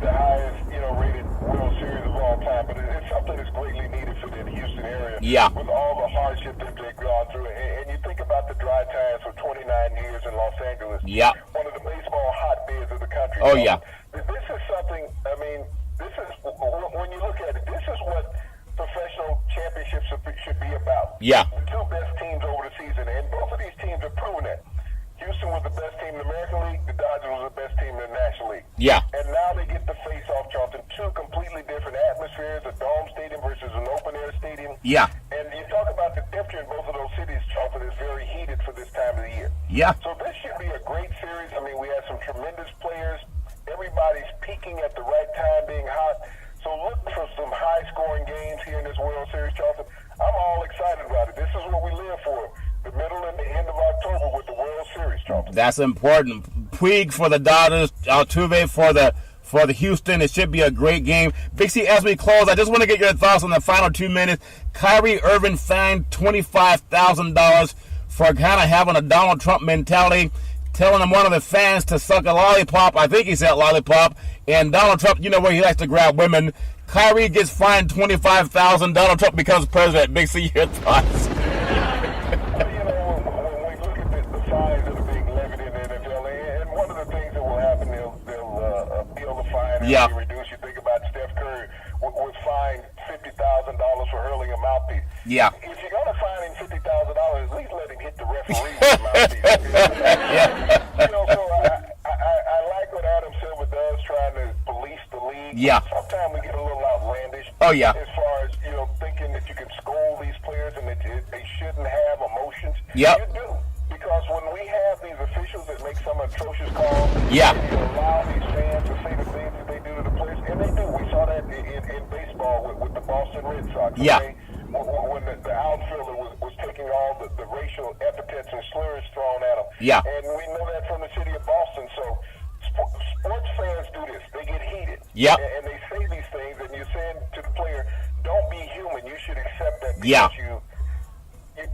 the highest, rated World Series of all time, but it's something that's greatly needed for the Houston area. Yeah. With all the hardship that they've gone through, and you think about the dry times for 29 years in Los Angeles. Yeah. One of the baseball hotbeds of the country. Oh, yeah. This is something. This is when you look at it. This is what professional championships should be about. Yeah. The two best teams over the season, and both of these teams have proven that. Houston was the best team in the American League. The Dodgers was the best team in the National League. Yeah. And now they get to face off, Charlton. Two completely different atmospheres, a dome stadium versus an open-air stadium. Yeah. And you talk about the temperature in both of those cities, Charlton, is very heated for this time of the year. Yeah. So this should be a great series. We have some tremendous players. Everybody's peaking at the right time, being hot. So look for some high-scoring games here in this World Series, Charlton. I'm all excited about it. This is what we live for. The middle and the end of October with the World Series, Charlton. That's important. Puig for the Dodgers, Altuve for the Houston. It should be a great game. Big C, as we close, I just want to get your thoughts on the final 2 minutes. Kyrie Irving fined $25,000 for kind of having a Donald Trump mentality, telling one of the fans to suck a lollipop. I think he said lollipop. And Donald Trump, where he likes to grab women. Kyrie gets fined $25,000. Donald Trump becomes president. Big C, your thoughts? Yeah. You think about Steph Curry was fined $50,000 for hurling a mouthpiece. Yeah. If you're going to fine him $50,000, at least let him hit the referee with the mouthpiece. So I like what Adam Silver does, trying to police the league. Yeah. Sometimes we get a little outlandish. Oh, yeah. As far as, thinking that you can scold these players and that they shouldn't have emotions. Yep. You do. Because when we have these officials that make some atrocious calls, yeah, and you allow these fans to say the things that they do to the players, and they do. We saw that in baseball with the Boston Red Sox. Okay? Yeah. When the outfielder was taking all the racial epithets and slurs thrown at him. Yeah. And we know that from the city of Boston. So sports fans do this. They get heated. Yeah. And they say these things, and you're saying to the player, don't be human. You should accept that because yeah, you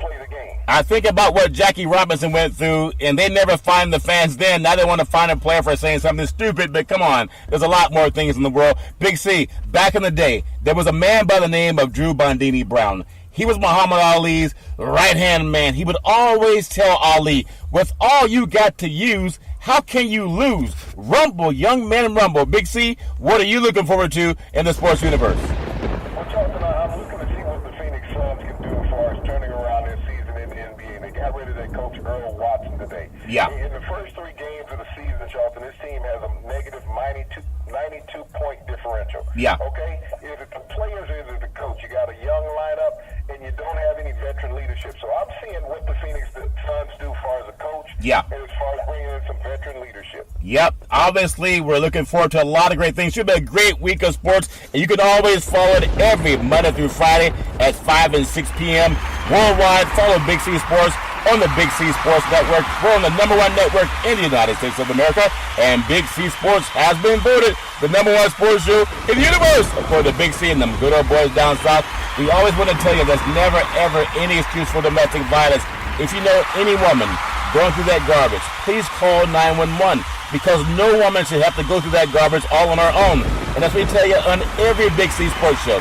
play the game. I think about what Jackie Robinson went through, and they never fined the fans then. Now they want to fine a player for saying something stupid, but come on. There's a lot more things in the world. Big C, back in the day, there was a man by the name of Drew Bondini Brown. He was Muhammad Ali's right-hand man. He would always tell Ali, with all you got to use, how can you lose? Rumble, young men, rumble. Big C, what are you looking forward to in the sports universe? Well, Charlton, I'm looking to see what the Phoenix Suns can do as far as turning around their season in the NBA. They got rid of their coach, Earl Watson, today. Yeah. In the first 3 games of the season, Charlton, this team has a negative 92-point differential. Yeah. Okay? Is it the players or is it the coach? You got a young lineup, and you don't have any veteran leadership. So I'm seeing what the Phoenix Suns do as far as a coach. Yeah. And as far as bringing in some veteran leadership. Yep. Obviously, we're looking forward to a lot of great things. Should be a great week of sports. And you can always follow it every Monday through Friday at 5 and 6 p.m. worldwide. Follow Big C Sports on the Big C Sports Network. We're on the #1 network in the United States of America. And Big C Sports has been voted the #1 sports show in the universe, according to Big C and them good old boys down south. We always want to tell you there's never, ever any excuse for domestic violence. If you know any woman going through that garbage, please call 911, because no woman should have to go through that garbage all on her own. And that's what we tell you on every Big C Sports show.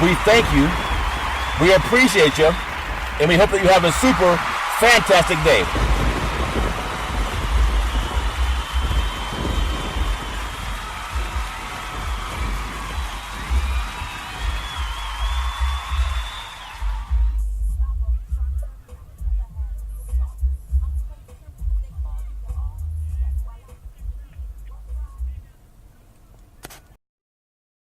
We thank you, we appreciate you, and we hope that you have a super fantastic day.